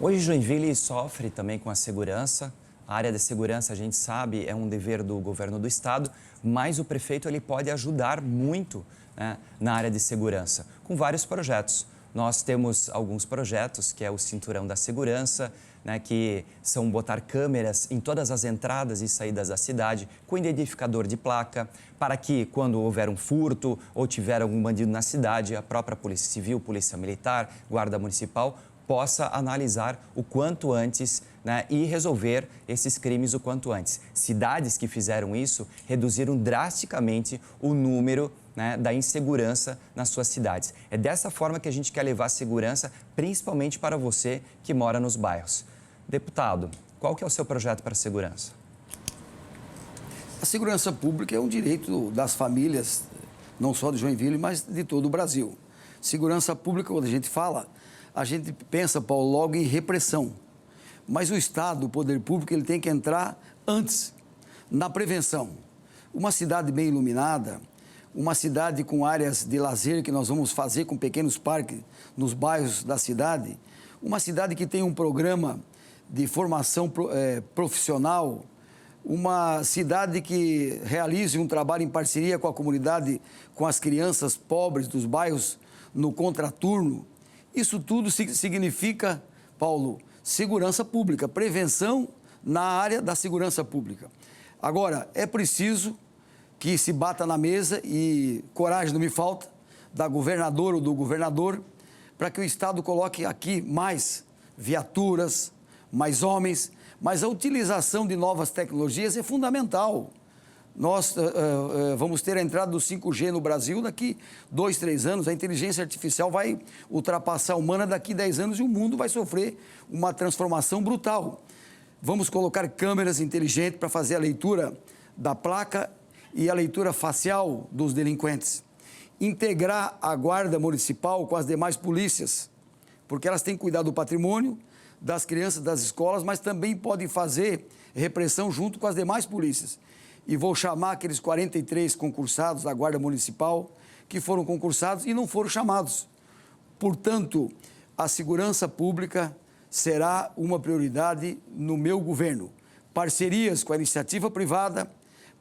Hoje Joinville sofre também com a segurança. A área de segurança, a gente sabe, é um dever do governo do estado, mas o prefeito ele pode ajudar muito, né, na área de segurança, com vários projetos. Nós temos alguns projetos, que é o Cinturão da Segurança, né, que são botar câmeras em todas as entradas e saídas da cidade, com identificador de placa, para que, quando houver um furto ou tiver algum bandido na cidade, a própria Polícia Civil, Polícia Militar, Guarda Municipal, possa analisar o quanto antes, né, e resolver esses crimes o quanto antes. Cidades que fizeram isso reduziram drasticamente o número, né, da insegurança nas suas cidades. É dessa forma que a gente quer levar a segurança, principalmente para você que mora nos bairros. Deputado, qual que é o seu projeto para a segurança? A segurança pública é um direito das famílias, não só de Joinville, mas de todo o Brasil. Segurança pública, quando a gente fala, a gente pensa, Paulo, logo em repressão. Mas o Estado, o poder público, ele tem que entrar antes, na prevenção. Uma cidade bem iluminada, uma cidade com áreas de lazer que nós vamos fazer com pequenos parques nos bairros da cidade, uma cidade que tem um programa de formação profissional, uma cidade que realize um trabalho em parceria com a comunidade, com as crianças pobres dos bairros no contraturno. Isso tudo significa, Paulo, segurança pública, prevenção na área da segurança pública. Agora, é preciso que se bata na mesa e coragem não me falta, da governadora ou do governador, para que o Estado coloque aqui mais viaturas, mais homens, mas a utilização de novas tecnologias é fundamental. Nós vamos ter a entrada do 5G no Brasil daqui 2, 3 anos. A inteligência artificial vai ultrapassar a humana daqui 10 anos e o mundo vai sofrer uma transformação brutal. Vamos colocar câmeras inteligentes para fazer a leitura da placa e a leitura facial dos delinquentes. Integrar a Guarda Municipal com as demais polícias, porque elas têm que cuidar do patrimônio, das crianças, das escolas, mas também podem fazer repressão junto com as demais polícias. E vou chamar aqueles 43 concursados da Guarda Municipal que foram concursados e não foram chamados. Portanto, a segurança pública será uma prioridade no meu governo. Parcerias com a iniciativa privada,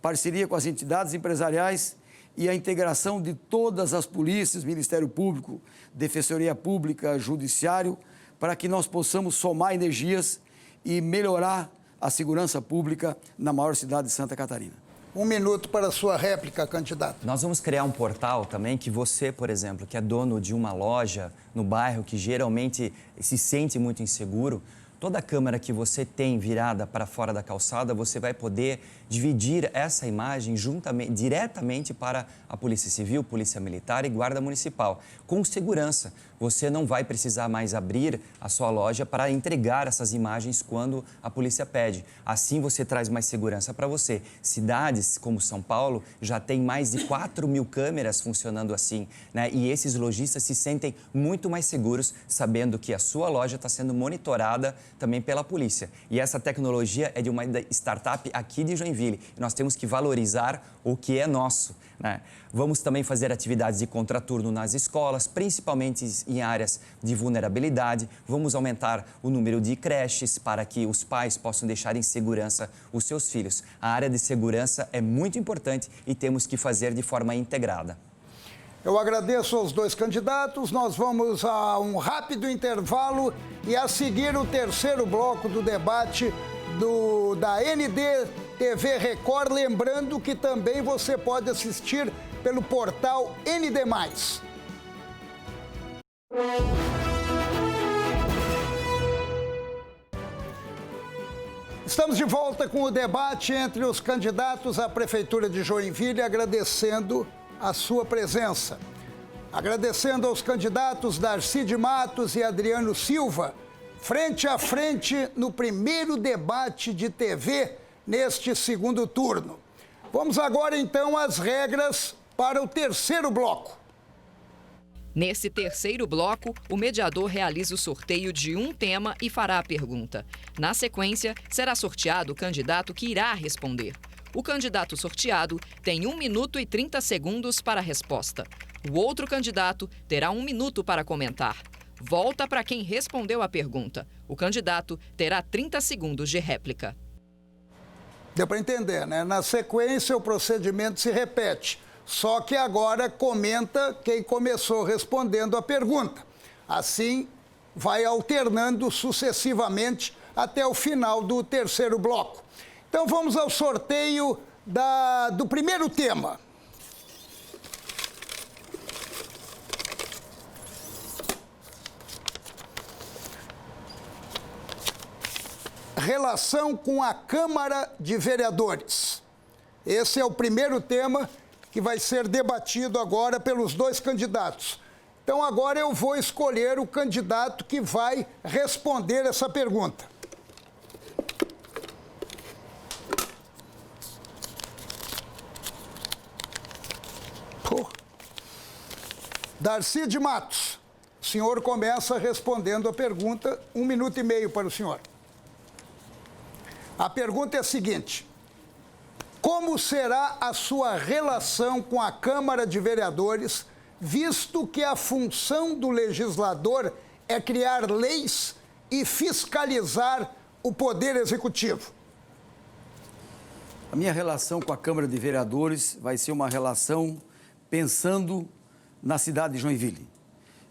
parceria com as entidades empresariais e a integração de todas as polícias, Ministério Público, Defensoria Pública, Judiciário, para que nós possamos somar energias e melhorar a segurança pública na maior cidade de Santa Catarina. 1 minuto para a sua réplica, candidato. Nós vamos criar um portal também que você, por exemplo, que é dono de uma loja no bairro que geralmente se sente muito inseguro, toda a câmera que você tem virada para fora da calçada, você vai poder dividir essa imagem diretamente para a Polícia Civil, Polícia Militar e Guarda Municipal, com segurança. Você não vai precisar mais abrir a sua loja para entregar essas imagens quando a polícia pede. Assim você traz mais segurança para você. Cidades como São Paulo já tem mais de 4 mil câmeras funcionando assim, né? E esses lojistas se sentem muito mais seguros sabendo que a sua loja está sendo monitorada também pela polícia. E essa tecnologia é de uma startup aqui de Joinville. Nós temos que valorizar o que é nosso, né? Vamos também fazer atividades de contraturno nas escolas, principalmente em áreas de vulnerabilidade. Vamos aumentar o número de creches para que os pais possam deixar em segurança os seus filhos. A área de segurança é muito importante e temos que fazer de forma integrada. Eu agradeço aos dois candidatos. Nós vamos a um rápido intervalo e a seguir o terceiro bloco do debate da ND TV Record. Lembrando que também você pode assistir pelo portal ND+. Estamos de volta com o debate entre os candidatos à Prefeitura de Joinville, agradecendo a sua presença. Agradecendo aos candidatos Darcy de Matos e Adriano Silva frente a frente no primeiro debate de TV neste segundo turno. Vamos agora, então, às regras para o terceiro bloco. Nesse terceiro bloco, o mediador realiza o sorteio de um tema e fará a pergunta. Na sequência, será sorteado o candidato que irá responder. O candidato sorteado tem 1 minuto e 30 segundos para a resposta. O outro candidato terá 1 minuto para comentar. Volta para quem respondeu a pergunta. O candidato terá 30 segundos de réplica. Deu para entender, né? Na sequência, o procedimento se repete. Só que agora comenta quem começou respondendo a pergunta. Assim, vai alternando sucessivamente até o final do terceiro bloco. Então, vamos ao sorteio do primeiro tema. Relação com a Câmara de Vereadores. Esse é o primeiro tema que vai ser debatido agora pelos dois candidatos. Então, agora eu vou escolher o candidato que vai responder essa pergunta. Darcy de Matos, o senhor começa respondendo a pergunta, 1 minuto e meio para o senhor. A pergunta é a seguinte: como será a sua relação com a Câmara de Vereadores, visto que a função do legislador é criar leis e fiscalizar o Poder Executivo? A minha relação com a Câmara de Vereadores vai ser uma relação pensando na cidade de Joinville.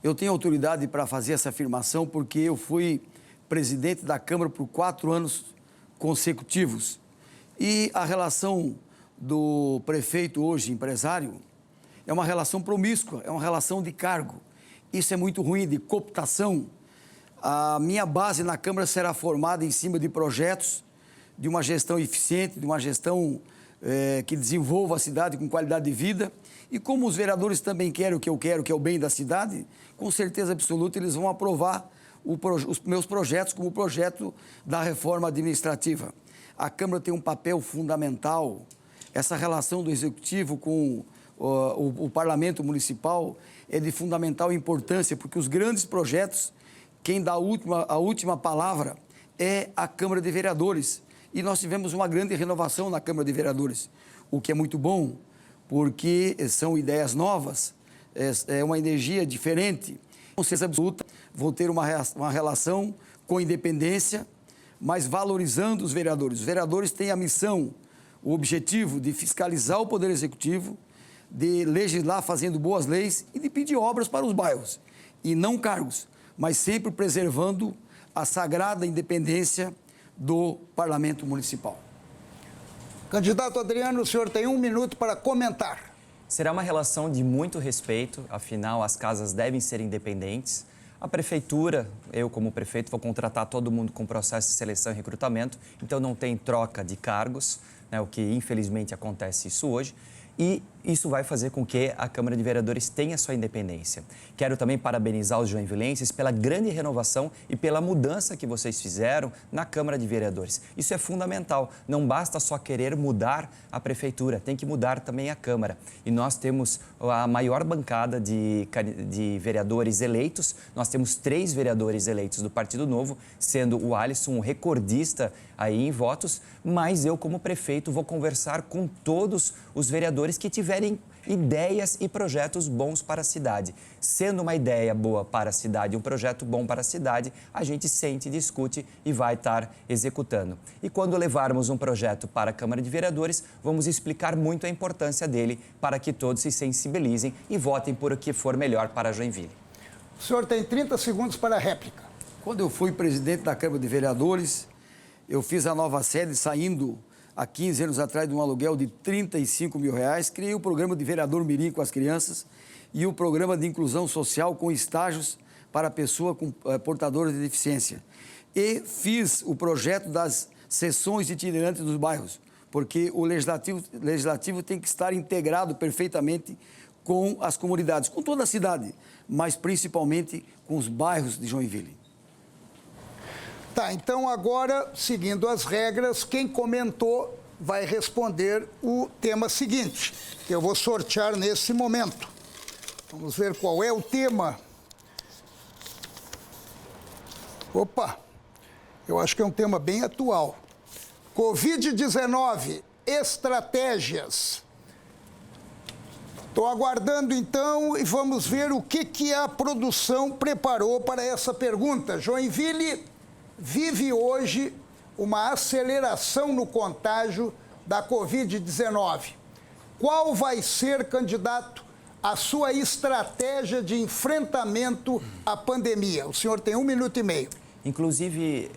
Eu tenho autoridade para fazer essa afirmação porque eu fui presidente da Câmara por 4 anos consecutivos. E a relação do prefeito hoje, empresário, é uma relação promíscua, é uma relação de cargo. Isso é muito ruim, de cooptação. A minha base na Câmara será formada em cima de projetos, de uma gestão eficiente, de uma gestão que desenvolva a cidade com qualidade de vida. E como os vereadores também querem o que eu quero, que é o bem da cidade, com certeza absoluta eles vão aprovar os meus projetos como o projeto da reforma administrativa. A Câmara tem um papel fundamental. Essa relação do Executivo com o Parlamento Municipal é de fundamental importância, porque os grandes projetos, quem dá a última palavra é a Câmara de Vereadores. E nós tivemos uma grande renovação na Câmara de Vereadores, o que é muito bom, porque são ideias novas, é uma energia diferente. Com certeza absoluta, vou ter uma relação com independência, mas valorizando os vereadores. Os vereadores têm a missão, o objetivo de fiscalizar o Poder Executivo, de legislar fazendo boas leis e de pedir obras para os bairros. E não cargos, mas sempre preservando a sagrada independência do Parlamento Municipal. Candidato Adriano, o senhor tem 1 minuto para comentar. Será uma relação de muito respeito, afinal as casas devem ser independentes. A prefeitura, eu como prefeito, vou contratar todo mundo com processo de seleção e recrutamento, então não tem troca de cargos, né, o que infelizmente acontece isso hoje. E isso vai fazer com que a Câmara de Vereadores tenha sua independência. Quero também parabenizar os joinvilenses pela grande renovação e pela mudança que vocês fizeram na Câmara de Vereadores. Isso é fundamental. Não basta só querer mudar a prefeitura, tem que mudar também a Câmara. E nós temos a maior bancada de vereadores eleitos. Nós temos 3 vereadores eleitos do Partido Novo, sendo o Alisson um recordista aí em votos, mas eu, como prefeito, vou conversar com todos os vereadores que tiverem ideias e projetos bons para a cidade. Sendo uma ideia boa para a cidade, um projeto bom para a cidade, a gente sente, discute e vai estar executando. E quando levarmos um projeto para a Câmara de Vereadores, vamos explicar muito a importância dele para que todos se sensibilizem e votem por o que for melhor para Joinville. O senhor tem 30 segundos para a réplica. Quando eu fui presidente da Câmara de Vereadores, eu fiz a nova sede saindo há 15 anos atrás de um aluguel de R$35 mil, criei o programa de vereador mirim com as crianças e o programa de inclusão social com estágios para pessoa com portadora de deficiência. E fiz o projeto das sessões itinerantes dos bairros, porque o legislativo tem que estar integrado perfeitamente com as comunidades, com toda a cidade, mas principalmente com os bairros de Joinville. Tá, então agora, seguindo as regras, quem comentou vai responder o tema seguinte, que eu vou sortear nesse momento. Vamos ver qual é o tema. Opa, eu acho que é um tema bem atual. Covid-19, estratégias. Estou aguardando, então, e vamos ver o que a produção preparou para essa pergunta. Joinville vive hoje uma aceleração no contágio da Covid-19. Qual vai ser, candidato, a sua estratégia de enfrentamento à pandemia? O senhor tem 1 minuto e meio. Inclusive,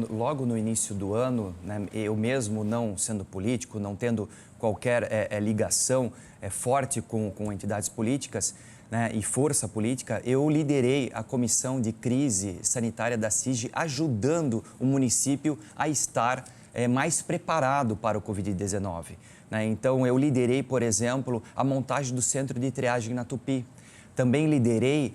logo no início do ano, né, eu mesmo não sendo político, não tendo qualquer ligação forte com entidades políticas, né, e força política, eu liderei a comissão de crise sanitária da CIG, ajudando o município a estar mais preparado para o Covid-19. Né? Então, eu liderei, por exemplo, a montagem do centro de triagem na Tupi. Também liderei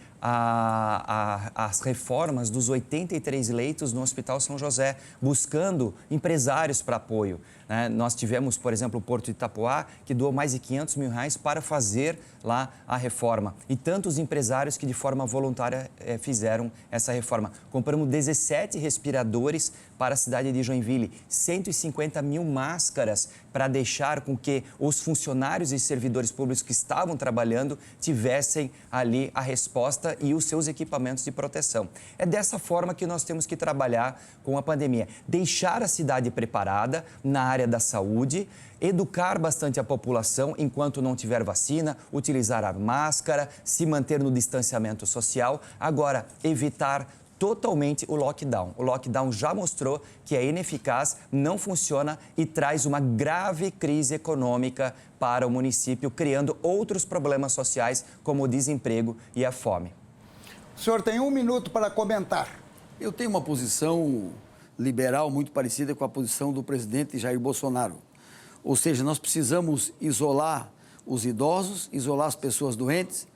as reformas dos 83 leitos no Hospital São José, buscando empresários para apoio. Né? Nós tivemos, por exemplo, o Porto de Itapoá, que doou mais de R$500 mil para fazer lá a reforma. E tantos empresários que de forma voluntária fizeram essa reforma. Compramos 17 respiradores para a cidade de Joinville, 150 mil máscaras para deixar com que os funcionários e servidores públicos que estavam trabalhando tivessem ali a resposta e os seus equipamentos de proteção. É dessa forma que nós temos que trabalhar com a pandemia. Deixar a cidade preparada na área da saúde, educar bastante a população enquanto não tiver vacina, utilizar a máscara, se manter no distanciamento social. Agora, evitar totalmente o lockdown. O lockdown já mostrou que é ineficaz, não funciona e traz uma grave crise econômica para o município, criando outros problemas sociais, como o desemprego e a fome. O senhor tem 1 minuto para comentar. Eu tenho uma posição liberal muito parecida com a posição do presidente Jair Bolsonaro. Ou seja, nós precisamos isolar os idosos, isolar as pessoas doentes,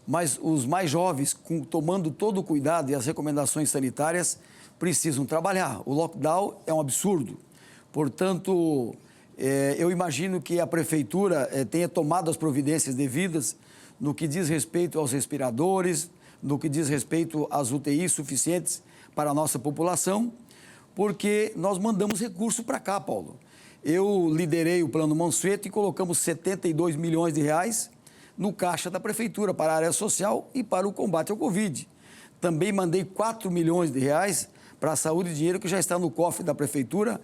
mas os mais jovens, tomando todo o cuidado e as recomendações sanitárias, precisam trabalhar. O lockdown é um absurdo. Portanto, eu imagino que a prefeitura tenha tomado as providências devidas no que diz respeito aos respiradores, no que diz respeito às UTIs suficientes para a nossa população, porque nós mandamos recurso para cá, Paulo. Eu liderei o Plano Mansueto e colocamos R$72 milhões no caixa da prefeitura para a área social e para o combate ao Covid. Também mandei R$4 milhões para a saúde, dinheiro que já está no cofre da prefeitura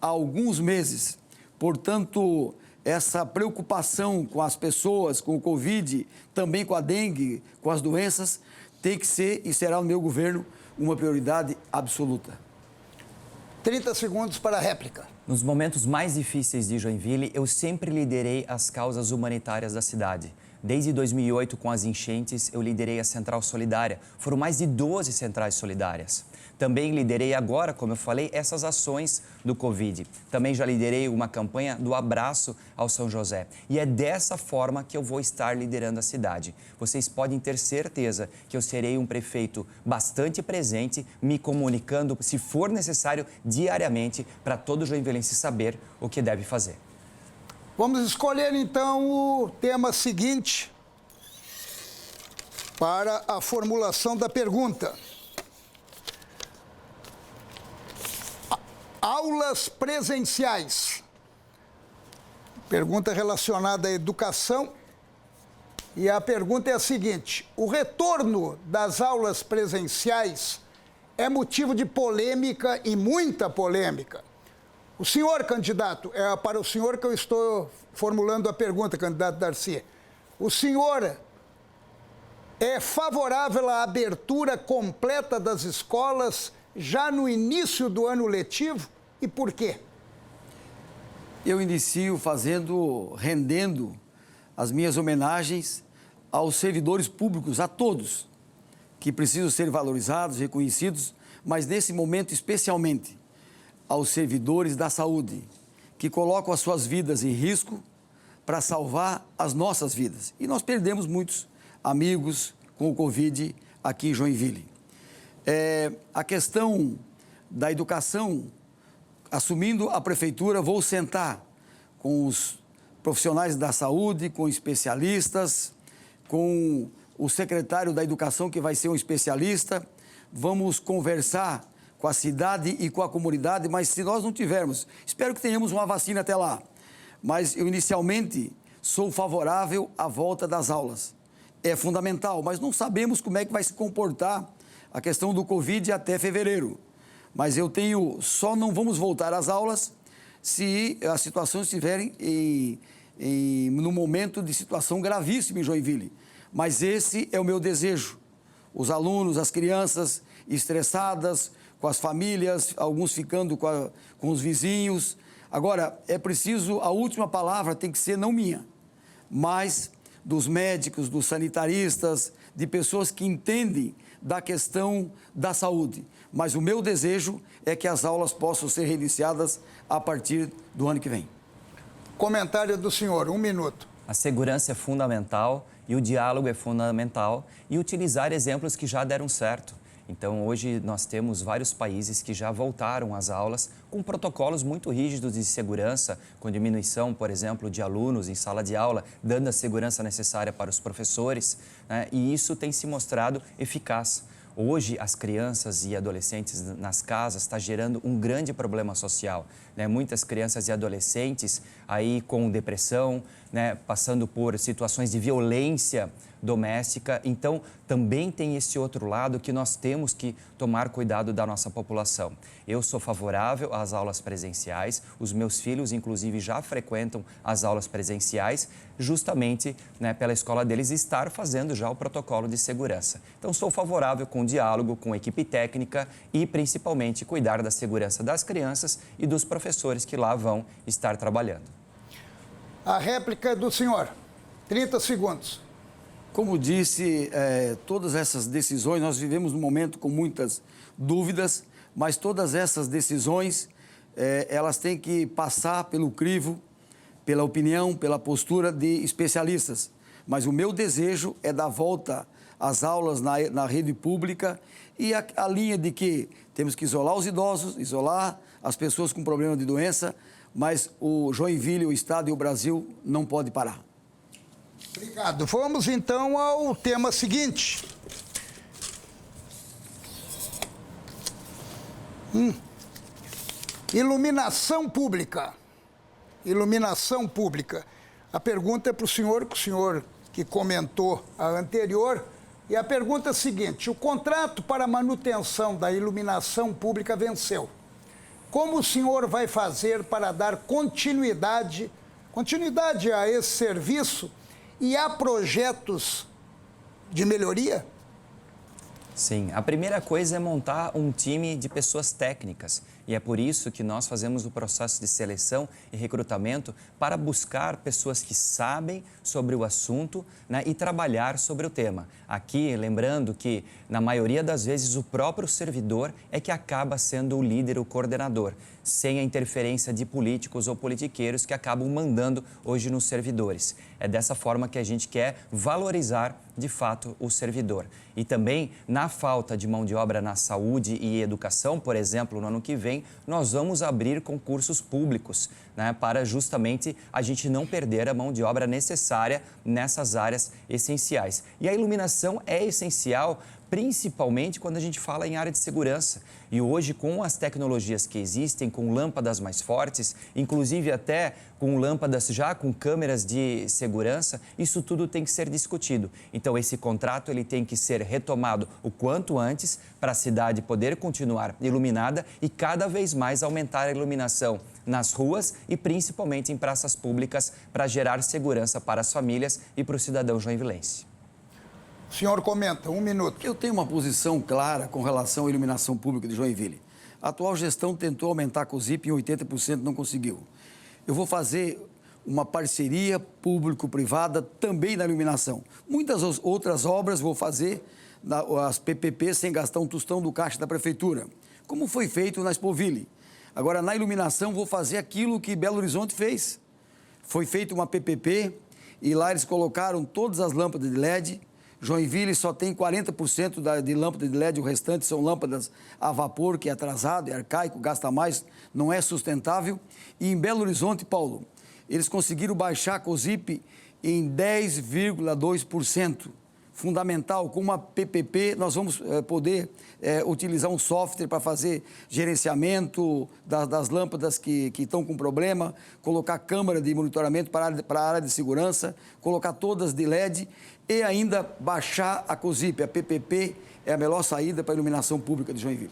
há alguns meses. Portanto, essa preocupação com as pessoas, com o Covid, também com a dengue, com as doenças, tem que ser e será no meu governo uma prioridade absoluta. 30 segundos para a réplica. Nos momentos mais difíceis de Joinville, eu sempre liderei as causas humanitárias da cidade. Desde 2008, com as enchentes, eu liderei a Central Solidária. Foram mais de 12 centrais solidárias. Também liderei agora, como eu falei, essas ações do Covid. Também já liderei uma campanha do abraço ao São José. E é dessa forma que eu vou estar liderando a cidade. Vocês podem ter certeza que eu serei um prefeito bastante presente, me comunicando, se for necessário, diariamente, para todo joinvilense saber o que deve fazer. Vamos escolher, então, o tema seguinte para a formulação da pergunta. Aulas presenciais. Pergunta relacionada à educação. E a pergunta é a seguinte: o retorno das aulas presenciais é motivo de polêmica e muita polêmica. O senhor, candidato, é para o senhor que eu estou formulando a pergunta, candidato Darcy. O senhor é favorável à abertura completa das escolas já no início do ano letivo? E por quê? Eu inicio rendendo as minhas homenagens aos servidores públicos, a todos, que precisam ser valorizados, reconhecidos, mas nesse momento especialmente aos servidores da saúde, que colocam as suas vidas em risco para salvar as nossas vidas. E nós perdemos muitos amigos com o Covid aqui em Joinville. A questão da Educação, assumindo a prefeitura, vou sentar com os profissionais da saúde, com especialistas, com o secretário da Educação, que vai ser um especialista. Vamos conversar com a cidade e com a comunidade, mas se nós não tivermos, espero que tenhamos uma vacina até lá, mas eu inicialmente sou favorável à volta das aulas. É fundamental, mas não sabemos como é que vai se comportar a questão do Covid até fevereiro. Mas só não vamos voltar às aulas se as situações estiverem no momento de situação gravíssima em Joinville. Mas esse é o meu desejo. Os alunos, as crianças estressadas, com as famílias, alguns ficando com os vizinhos. Agora, é preciso, a última palavra tem que ser não minha, mas dos médicos, dos sanitaristas, de pessoas que entendem da questão da saúde. Mas o meu desejo é que as aulas possam ser reiniciadas a partir do ano que vem. Comentário do senhor, 1 minuto. A segurança é fundamental e o diálogo é fundamental e utilizar exemplos que já deram certo. Então, hoje nós temos vários países que já voltaram às aulas com protocolos muito rígidos de segurança, com diminuição, por exemplo, de alunos em sala de aula, dando a segurança necessária para os professores, né? E isso tem se mostrado eficaz. Hoje, as crianças e adolescentes nas casas está gerando um grande problema social, né? Muitas crianças e adolescentes aí com depressão, né? Passando por situações de violência doméstica. Então, também tem esse outro lado que nós temos que tomar cuidado da nossa população. Eu sou favorável às aulas presenciais, os meus filhos, inclusive, já frequentam as aulas presenciais, justamente, né, pela escola deles estar fazendo já o protocolo de segurança. Então, sou favorável com o diálogo, com a equipe técnica e, principalmente, cuidar da segurança das crianças e dos professores que lá vão estar trabalhando. A réplica é do senhor, 30 segundos. Como disse, todas essas decisões, nós vivemos num momento com muitas dúvidas, mas todas essas decisões, elas têm que passar pelo crivo, pela opinião, pela postura de especialistas. Mas o meu desejo é dar volta às aulas na rede pública e a linha de que temos que isolar os idosos, isolar as pessoas com problema de doença, mas o Joinville, o Estado e o Brasil não podem parar. Obrigado. Vamos então ao tema seguinte. Iluminação pública. Iluminação pública. A pergunta é para o senhor que comentou a anterior, e a pergunta é a seguinte: o contrato para a manutenção da iluminação pública venceu. Como o senhor vai fazer para dar continuidade a esse serviço? E há projetos de melhoria? Sim, a primeira coisa é montar um time de pessoas técnicas. E é por isso que nós fazemos o processo de seleção e recrutamento para buscar pessoas que sabem sobre o assunto, né, e trabalhar sobre o tema. Aqui, lembrando que, na maioria das vezes, o próprio servidor é que acaba sendo o líder, o coordenador, sem a interferência de políticos ou politiqueiros que acabam mandando hoje nos servidores. É dessa forma que a gente quer valorizar, de fato, o servidor. E também, na falta de mão de obra na saúde e educação, por exemplo, no ano que vem, nós vamos abrir concursos públicos, né, para justamente a gente não perder a mão de obra necessária nessas áreas essenciais. E a iluminação é essencial, principalmente quando a gente fala em área de segurança. E hoje, com as tecnologias que existem, com lâmpadas mais fortes, inclusive até com lâmpadas já com câmeras de segurança, isso tudo tem que ser discutido. Então, esse contrato ele tem que ser retomado o quanto antes para a cidade poder continuar iluminada e cada vez mais aumentar a iluminação nas ruas e principalmente em praças públicas para gerar segurança para as famílias e para o cidadão joinvilense. O senhor comenta, 1 minuto. Eu tenho uma posição clara com relação à iluminação pública de Joinville. A atual gestão tentou aumentar a COSIP em 80%, não conseguiu. Eu vou fazer uma parceria público-privada também na iluminação. Muitas outras obras vou fazer, as PPP, sem gastar um tostão do caixa da prefeitura, como foi feito na Expoville. Agora, na iluminação, vou fazer aquilo que Belo Horizonte fez. Foi feita uma PPP e lá eles colocaram todas as lâmpadas de LED, Joinville só tem 40% de lâmpada de LED, o restante são lâmpadas a vapor, que é atrasado, é arcaico, gasta mais, não é sustentável. E em Belo Horizonte, Paulo, eles conseguiram baixar a COSIP em 10,2%. Fundamental, com uma PPP, nós vamos poder utilizar um software para fazer gerenciamento das lâmpadas que estão com problema, colocar câmera de monitoramento para a área de segurança, colocar todas de LED e ainda baixar a COSIP. A PPP é a melhor saída para a iluminação pública de Joinville.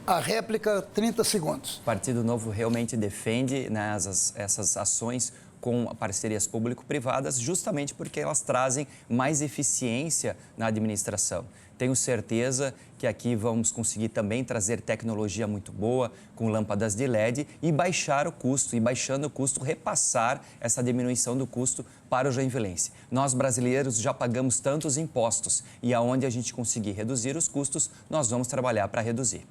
A réplica, 30 segundos. O Partido Novo realmente defende, né, essas ações com parcerias público-privadas, justamente porque elas trazem mais eficiência na administração. Tenho certeza que aqui vamos conseguir também trazer tecnologia muito boa, com lâmpadas de LED, e baixar o custo, e baixando o custo, repassar essa diminuição do custo para o joinvilense. Nós, brasileiros, já pagamos tantos impostos, e aonde a gente conseguir reduzir os custos, nós vamos trabalhar para reduzir.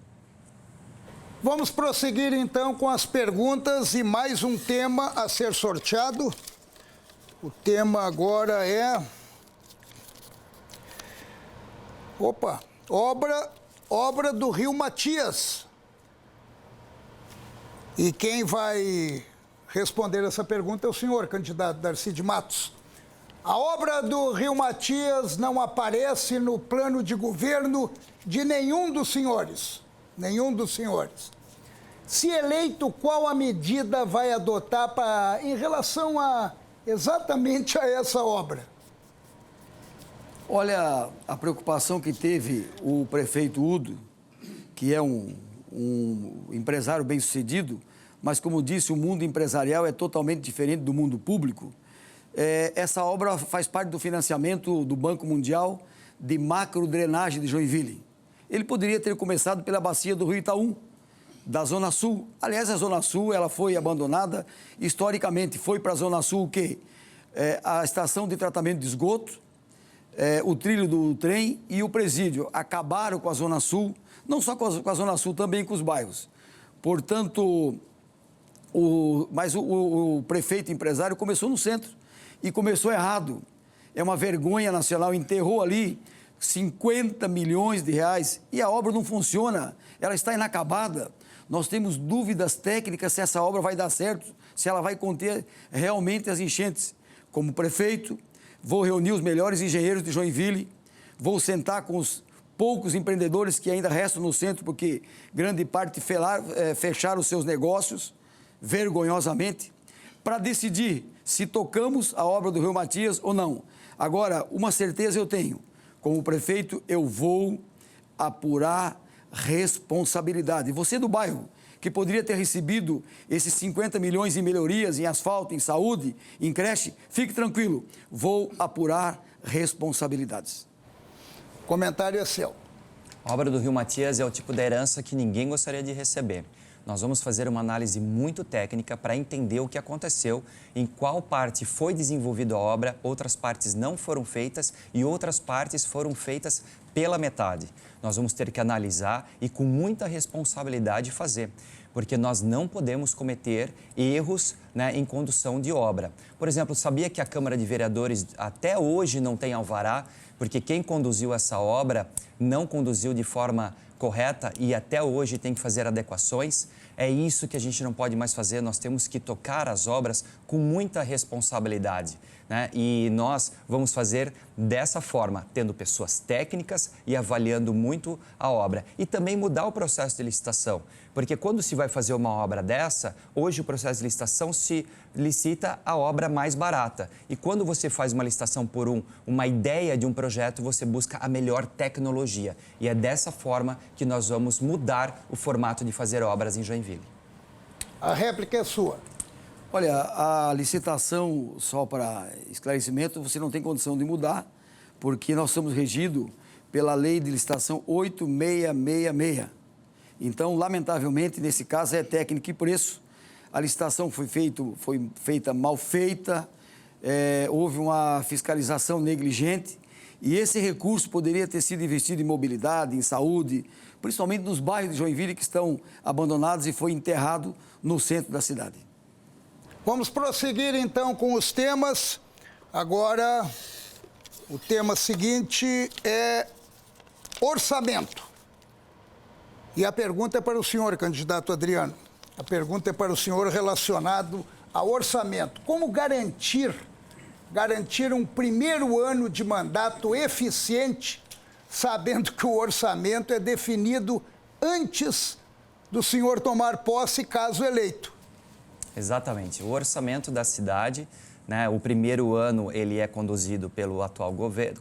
Vamos prosseguir, então, com as perguntas e mais um tema a ser sorteado. O tema agora é... Obra do Rio Matias. E quem vai responder essa pergunta é o senhor, candidato Darcy de Matos. A obra do Rio Matias não aparece no plano de governo de nenhum dos senhores. Nenhum dos senhores. Se eleito, qual a medida vai adotar em relação exatamente a essa obra? Olha, a preocupação que teve o prefeito Udo, que é um empresário bem-sucedido, mas, como disse, o mundo empresarial é totalmente diferente do mundo público. Essa obra faz parte do financiamento do Banco Mundial de macro-drenagem de Joinville. Ele poderia ter começado pela bacia do Rio Itaú, da Zona Sul. Aliás, a Zona Sul ela foi abandonada historicamente. Foi para a Zona Sul o quê? A estação de tratamento de esgoto, o trilho do trem e o presídio. Acabaram com a Zona Sul, não só com a Zona Sul, também com os bairros. Portanto, mas o prefeito empresário começou no centro e começou errado. É uma vergonha nacional, enterrou ali 50 milhões de reais e a obra não funciona, ela está inacabada. Nós temos dúvidas técnicas se essa obra vai dar certo, se ela vai conter realmente as enchentes. Como prefeito, vou reunir os melhores engenheiros de Joinville, vou sentar com os poucos empreendedores que ainda restam no centro, porque grande parte fecharam os seus negócios, vergonhosamente, para decidir se tocamos a obra do Rio Matias ou não. Agora, uma certeza eu tenho. Como prefeito, eu vou apurar responsabilidade. Você do bairro, que poderia ter recebido esses 50 milhões em melhorias, em asfalto, em saúde, em creche, fique tranquilo, vou apurar responsabilidades. Comentário é seu. A obra do Rio Matias é o tipo de herança que ninguém gostaria de receber. Nós vamos fazer uma análise muito técnica para entender o que aconteceu, em qual parte foi desenvolvida a obra, outras partes não foram feitas e outras partes foram feitas pela metade. Nós vamos ter que analisar e com muita responsabilidade fazer, porque nós não podemos cometer erros, né, em condução de obra. Por exemplo, sabia que a Câmara de Vereadores até hoje não tem alvará, porque quem conduziu essa obra não conduziu de forma correta e até hoje tem que fazer adequações? É isso que a gente não pode mais fazer, nós temos que tocar as obras com muita responsabilidade, né? E nós vamos fazer dessa forma, tendo pessoas técnicas e avaliando muito a obra. E também mudar o processo de licitação, porque quando se vai fazer uma obra dessa, hoje o processo de licitação se licita a obra mais barata. E quando você faz uma licitação por uma ideia de um projeto, você busca a melhor tecnologia. E é dessa forma que nós vamos mudar o formato de fazer obras em Joinville. A réplica é sua. Olha, a licitação, só para esclarecimento, você não tem condição de mudar, porque nós somos regidos pela lei de licitação 8666. Então, lamentavelmente, nesse caso é técnica e preço. A licitação foi feita mal feita, houve uma fiscalização negligente e esse recurso poderia ter sido investido em mobilidade, em saúde, principalmente nos bairros de Joinville que estão abandonados e foi enterrado no centro da cidade. Vamos prosseguir então com os temas. Agora, O tema seguinte é orçamento. E a pergunta é para o senhor, candidato Adriano. A pergunta é para o senhor relacionado ao orçamento. Como garantir um primeiro ano de mandato eficiente, sabendo que o orçamento é definido antes do senhor tomar posse, caso eleito? Exatamente. O orçamento da cidade, né, o primeiro ano ele é conduzido pelo atual governo,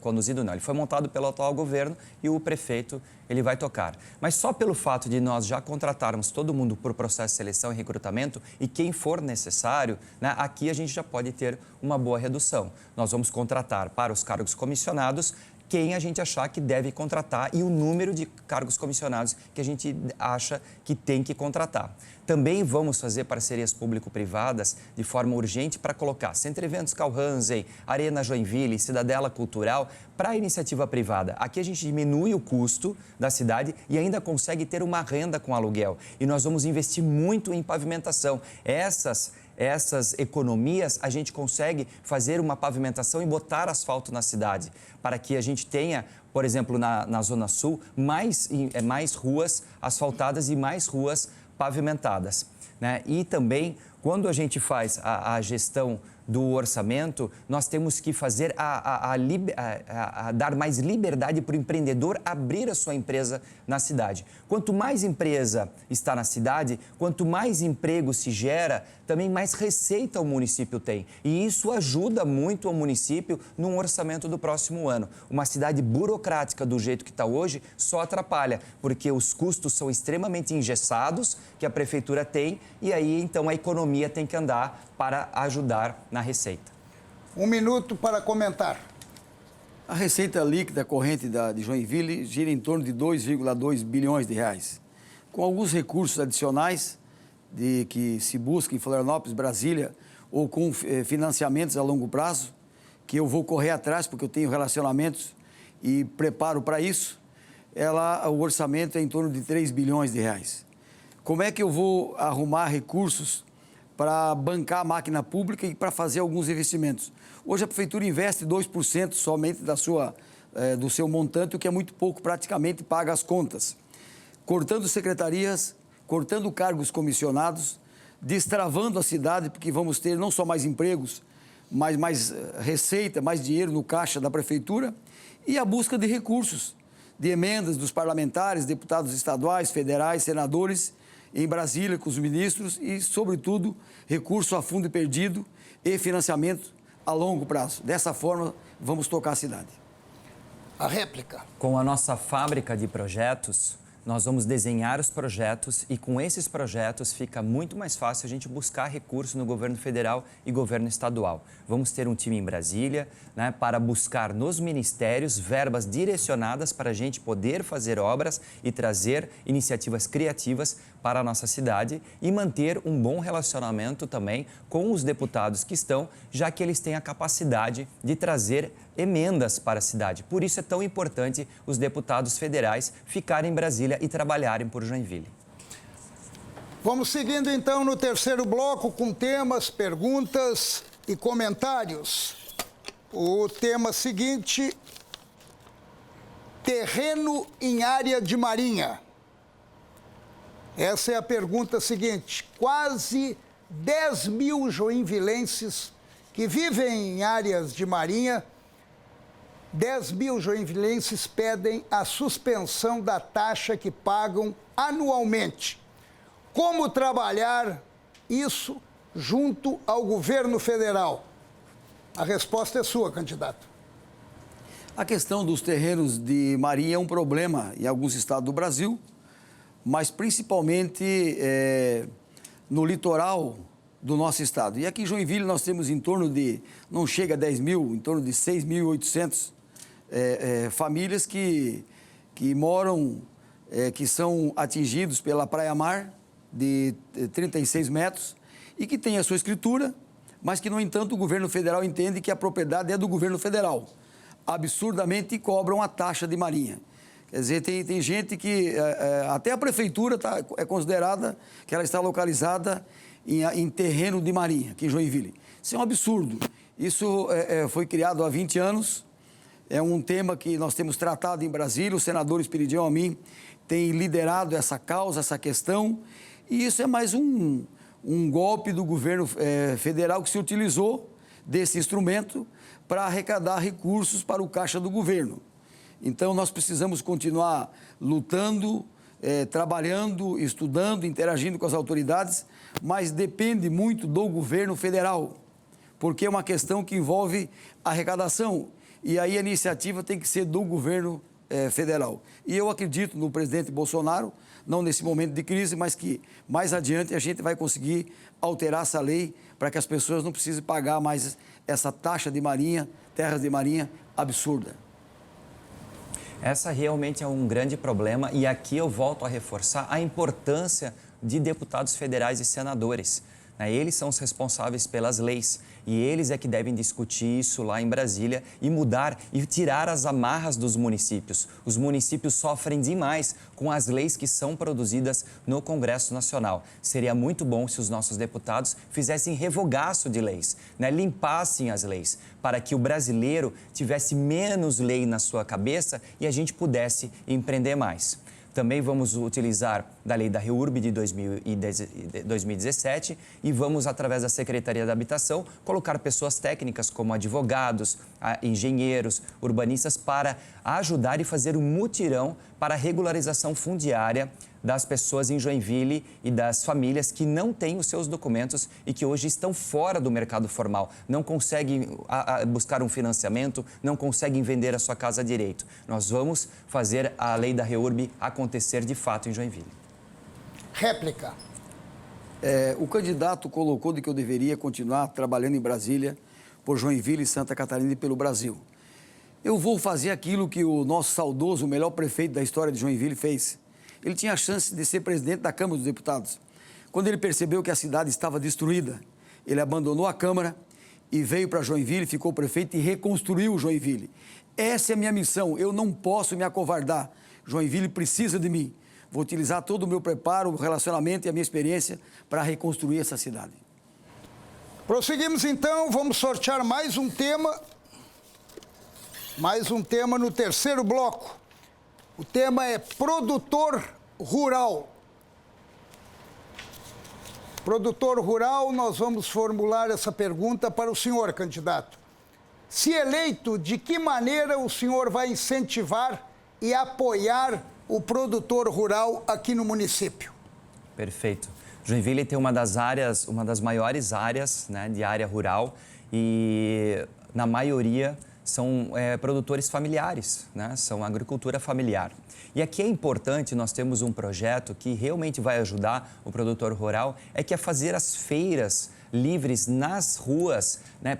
ele foi montado pelo atual governo e o prefeito ele vai tocar. Mas só pelo fato de nós já contratarmos todo mundo por processo de seleção e recrutamento e quem for necessário, né, aqui a gente já pode ter uma boa redução. Nós vamos contratar para os cargos comissionados quem a gente achar que deve contratar e o número de cargos comissionados que a gente acha que tem que contratar. Também vamos fazer parcerias público-privadas de forma urgente para colocar Centro Eventos Calhansen, Arena Joinville, Cidadela Cultural para a iniciativa privada. Aqui a gente diminui o custo da cidade e ainda consegue ter uma renda com aluguel. E nós vamos investir muito em pavimentação. Essas economias, a gente consegue fazer uma pavimentação e botar asfalto na cidade, para que a gente tenha, por exemplo, na Zona Sul, mais ruas asfaltadas e mais ruas pavimentadas, né? E também, quando a gente faz a gestão do orçamento, nós temos que fazer dar mais liberdade para o empreendedor abrir a sua empresa na cidade. Quanto mais empresa está na cidade, quanto mais emprego se gera, também mais receita o município tem. E isso ajuda muito o município no orçamento do próximo ano. Uma cidade burocrática do jeito que está hoje só atrapalha, porque os custos são extremamente engessados que a prefeitura tem e aí então a economia tem que andar para ajudar na receita. 1 minuto para comentar. A receita líquida corrente de Joinville gira em torno de 2,2 bilhões de reais. Com alguns recursos adicionais que se busca em Florianópolis, Brasília, ou com financiamentos a longo prazo, que eu vou correr atrás porque eu tenho relacionamentos e preparo para isso, o orçamento é em torno de 3 bilhões de reais. Como é que eu vou arrumar recursos para bancar a máquina pública e para fazer alguns investimentos? Hoje a prefeitura investe 2% somente do seu montante, o que é muito pouco, praticamente paga as contas. Cortando secretarias, cortando cargos comissionados, destravando a cidade, porque vamos ter não só mais empregos, mas mais receita, mais dinheiro no caixa da prefeitura, e a busca de recursos, de emendas dos parlamentares, deputados estaduais, federais, senadores, em Brasília com os ministros e, sobretudo, recurso a fundo perdido e financiamento a longo prazo. Dessa forma, vamos tocar a cidade. A réplica. Com a nossa fábrica de projetos, nós vamos desenhar os projetos e com esses projetos fica muito mais fácil a gente buscar recursos no governo federal e governo estadual. Vamos ter um time em Brasília, né, para buscar nos ministérios verbas direcionadas para a gente poder fazer obras e trazer iniciativas criativas para a nossa cidade e manter um bom relacionamento também com os deputados que estão, já que eles têm a capacidade de trazer emendas para a cidade. Por isso é tão importante os deputados federais ficarem em Brasília e trabalharem por Joinville. Vamos seguindo então no terceiro bloco com temas, perguntas e comentários. O tema seguinte: terreno em área de marinha. Essa é a pergunta seguinte. Quase 10 mil joinvilenses que vivem em áreas de marinha, 10 mil joinvilenses pedem a suspensão da taxa que pagam anualmente. Como trabalhar isso junto ao governo federal? A resposta é sua, candidato. A questão dos terrenos de marinha é um problema em alguns estados do Brasil, mas principalmente no litoral do nosso estado. E aqui em Joinville nós temos em torno de, não chega a 10 mil, em torno de 6.800 famílias que moram, que são atingidos pela praia-mar de 36 metros e que tem a sua escritura, mas que, no entanto, o governo federal entende que a propriedade é do governo federal. Absurdamente cobram a taxa de marinha. Quer dizer, tem gente que, até a prefeitura é considerada que ela está localizada em terreno de marinha, aqui em Joinville. Isso é um absurdo. Isso foi criado há 20 anos É um tema que nós temos tratado em Brasília, o senador Esperidião Amin tem liderado essa causa, essa questão, e isso é mais um golpe do governo federal que se utilizou desse instrumento para arrecadar recursos para o caixa do governo. Então, nós precisamos continuar lutando, trabalhando, estudando, interagindo com as autoridades, mas depende muito do governo federal, porque é uma questão que envolve arrecadação, e aí a iniciativa tem que ser do governo federal. E eu acredito no presidente Bolsonaro, não nesse momento de crise, mas que mais adiante a gente vai conseguir alterar essa lei para que as pessoas não precisem pagar mais essa taxa de marinha, terras de marinha absurda. Essa realmente é um grande problema e aqui eu volto a reforçar a importância de deputados federais e senadores. Eles são os responsáveis pelas leis e eles é que devem discutir isso lá em Brasília e mudar e tirar as amarras dos municípios. Os municípios sofrem demais com as leis que são produzidas no Congresso Nacional. Seria muito bom se os nossos deputados fizessem revogaço de leis, limpassem as leis, para que o brasileiro tivesse menos lei na sua cabeça e a gente pudesse empreender mais. Também vamos utilizar da Lei da REURB de 2017 e vamos, através da Secretaria da Habitação, colocar pessoas técnicas como advogados, engenheiros, urbanistas para ajudar e fazer um mutirão para a regularização fundiária das pessoas em Joinville e das famílias que não têm os seus documentos e que hoje estão fora do mercado formal, não conseguem buscar um financiamento, não conseguem vender a sua casa direito. Nós vamos fazer a Lei da REURB acontecer de fato em Joinville. Réplica. O candidato colocou de que eu deveria continuar trabalhando em Brasília por Joinville, Santa Catarina e pelo Brasil. Eu vou fazer aquilo que o nosso saudoso, o melhor prefeito da história de Joinville fez. Ele tinha a chance de ser presidente da Câmara dos Deputados. Quando ele percebeu que a cidade estava destruída, ele abandonou a Câmara e veio para Joinville, ficou prefeito e reconstruiu Joinville. Essa é a minha missão, eu não posso me acovardar. Joinville precisa de mim. Vou utilizar todo o meu preparo, o relacionamento e a minha experiência para reconstruir essa cidade. Prosseguimos então, vamos sortear mais um tema. Mais um tema no terceiro bloco. O tema é produtor rural. Produtor rural, nós vamos formular essa pergunta para o senhor, candidato. Se eleito, de que maneira o senhor vai incentivar e apoiar o produtor rural aqui no município? Perfeito. Joinville tem uma das maiores áreas, de área rural e na maioria são produtores familiares, são agricultura familiar. E aqui é importante, nós temos um projeto que realmente vai ajudar o produtor rural, que é fazer as feiras livres nas ruas,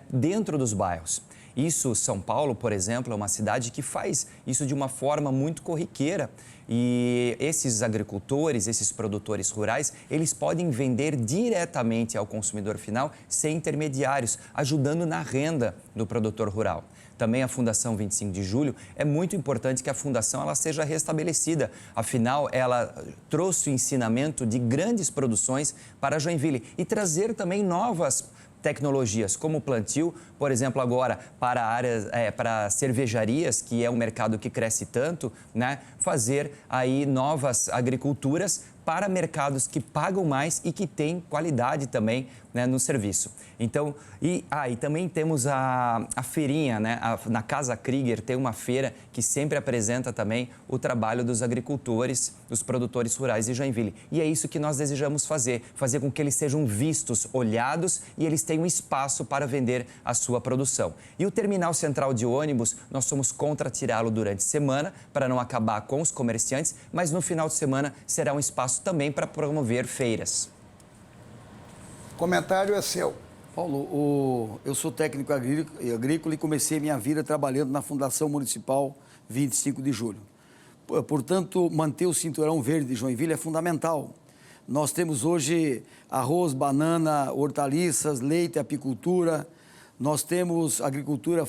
dentro dos bairros. Isso, São Paulo, por exemplo, é uma cidade que faz isso de uma forma muito corriqueira. E esses agricultores, esses produtores rurais, eles podem vender diretamente ao consumidor final, sem intermediários, ajudando na renda do produtor rural. Também a Fundação 25 de Julho, é muito importante que a Fundação ela seja restabelecida. Afinal, ela trouxe o ensinamento de grandes produções para Joinville e trazer também novas tecnologias, como o plantio, por exemplo, agora para áreas, para cervejarias, que é um mercado que cresce tanto, fazer aí novas agriculturas para mercados que pagam mais e que têm qualidade também no serviço. Então, e também temos a feirinha, na Casa Krieger tem uma feira que sempre apresenta também o trabalho dos agricultores, dos produtores rurais de Joinville. E é isso que nós desejamos fazer com que eles sejam vistos, olhados e eles tenham espaço para vender a sua produção. E o terminal central de ônibus, nós somos contra tirá-lo durante a semana para não acabar com os comerciantes, mas no final de semana será um espaço também para promover feiras. O comentário é seu. Paulo, eu sou técnico agrícola e comecei minha vida trabalhando na Fundação Municipal 25 de Julho. Portanto, manter o cinturão verde de Joinville é fundamental. Nós temos hoje arroz, banana, hortaliças, leite, apicultura, nós temos agricultura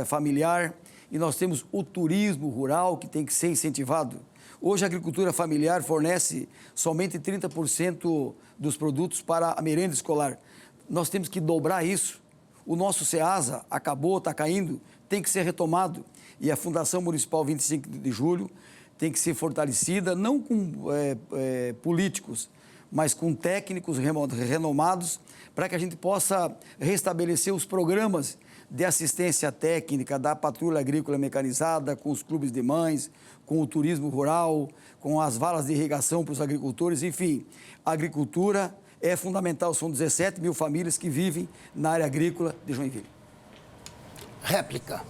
familiar e nós temos o turismo rural que tem que ser incentivado. Hoje a agricultura familiar fornece somente 30% dos produtos para a merenda escolar. Nós temos que dobrar isso. O nosso SEASA acabou, está caindo, tem que ser retomado. E a Fundação Municipal 25 de Julho tem que ser fortalecida, não com políticos, mas com técnicos renomados, para que a gente possa restabelecer os programas de assistência técnica da patrulha agrícola mecanizada, com os clubes de mães, com o turismo rural, com as valas de irrigação para os agricultores, enfim. A agricultura é fundamental, são 17 mil famílias que vivem na área agrícola de Joinville. Réplica.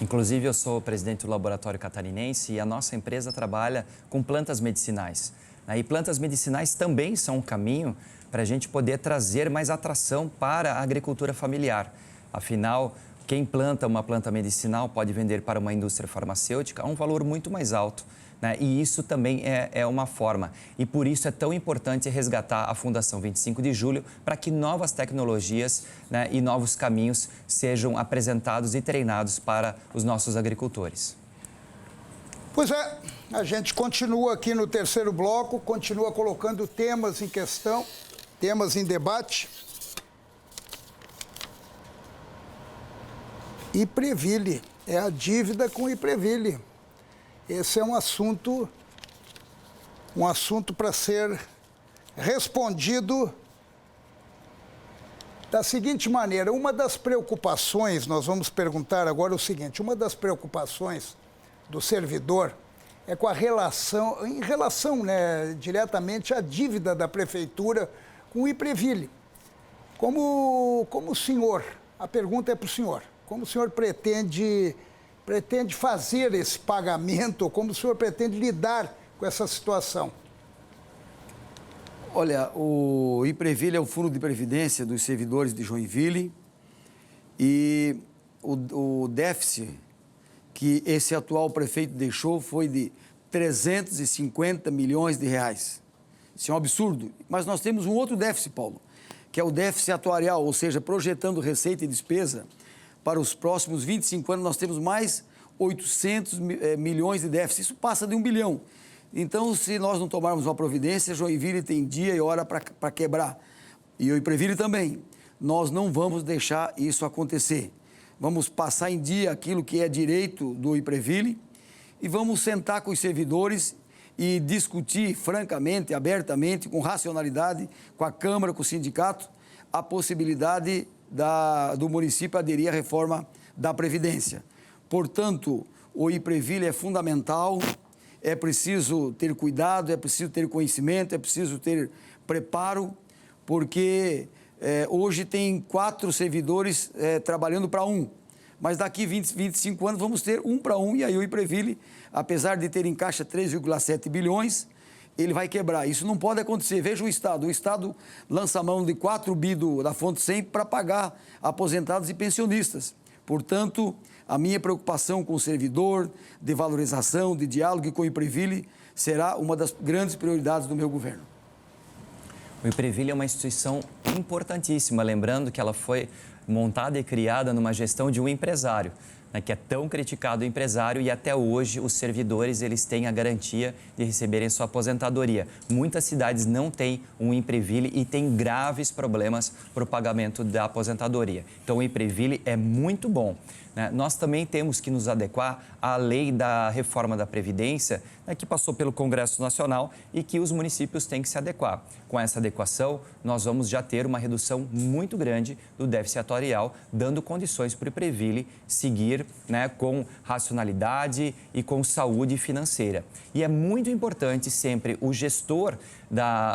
Inclusive, eu sou presidente do Laboratório Catarinense e a nossa empresa trabalha com plantas medicinais. E plantas medicinais também são um caminho para a gente poder trazer mais atração para a agricultura familiar. Afinal, quem planta uma planta medicinal pode vender para uma indústria farmacêutica a um valor muito mais alto. E isso também é uma forma. E por isso é tão importante resgatar a Fundação 25 de Julho para que novas tecnologias e novos caminhos sejam apresentados e treinados para os nossos agricultores. Pois é, a gente continua aqui no terceiro bloco, continua colocando temas em questão, temas em debate. Ipreville, é a dívida com Ipreville. Esse é um assunto para ser respondido da seguinte maneira. Uma das preocupações, nós vamos perguntar agora o seguinte, uma das preocupações do servidor é com a relação, diretamente à dívida da prefeitura com o Ipreville. Como o senhor, a pergunta é para o senhor, como o senhor pretende fazer esse pagamento, ou como o senhor pretende lidar com essa situação? Olha, o Ipreville é o Fundo de Previdência dos servidores de Joinville e o déficit que esse atual prefeito deixou foi de 350 milhões de reais. Isso é um absurdo. Mas nós temos um outro déficit, Paulo, que é o déficit atuarial, ou seja, projetando receita e despesa. Para os próximos 25 anos, nós temos mais 800 milhões de déficit. Isso passa de 1 bilhão. Então, se nós não tomarmos uma providência, Joinville tem dia e hora para quebrar. E o Ipreville também. Nós não vamos deixar isso acontecer. Vamos passar em dia aquilo que é direito do Ipreville e vamos sentar com os servidores e discutir francamente, abertamente, com racionalidade, com a Câmara, com o sindicato, a possibilidade do município aderir à reforma da Previdência. Portanto, o Ipreville é fundamental, é preciso ter cuidado, é preciso ter conhecimento, é preciso ter preparo, porque hoje tem 4 servidores trabalhando para 1, mas daqui 25 anos vamos ter 1 para 1, e aí o Ipreville, apesar de ter em caixa 3,7 bilhões, ele vai quebrar. Isso não pode acontecer. Veja o Estado lança a mão de 4 bi da Fonte 100 para pagar aposentados e pensionistas. Portanto, a minha preocupação com o servidor, de valorização, de diálogo e com o Ipreville será uma das grandes prioridades do meu governo. O Ipreville é uma instituição importantíssima, lembrando que ela foi montada e criada numa gestão de um empresário, que é tão criticado o empresário, e até hoje os servidores eles têm a garantia de receberem sua aposentadoria. Muitas cidades não têm um Ipreville e têm graves problemas para o pagamento da aposentadoria. Então o Ipreville é muito bom. Nós também temos que nos adequar à lei da reforma da Previdência, que passou pelo Congresso Nacional e que os municípios têm que se adequar. Com essa adequação, nós vamos já ter uma redução muito grande do déficit atuarial, dando condições para o Ipreville seguir com racionalidade e com saúde financeira. E é muito importante sempre o gestor,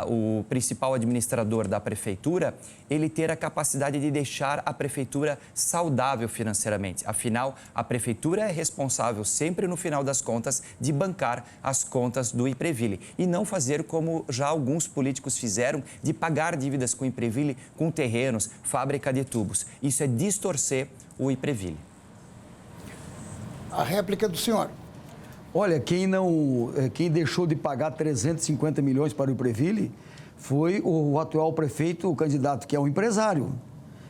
o principal administrador da prefeitura, ele ter a capacidade de deixar a prefeitura saudável financeiramente. Afinal, a prefeitura é responsável sempre no final das contas de bancar as contas do Ipreville e não fazer como já alguns políticos fizeram, de pagar dívidas com o Ipreville, com terrenos, fábrica de tubos. Isso é distorcer o Ipreville. A réplica do senhor. Olha, quem deixou de pagar 350 milhões para o Ipreville foi o atual prefeito, o candidato, que é um empresário,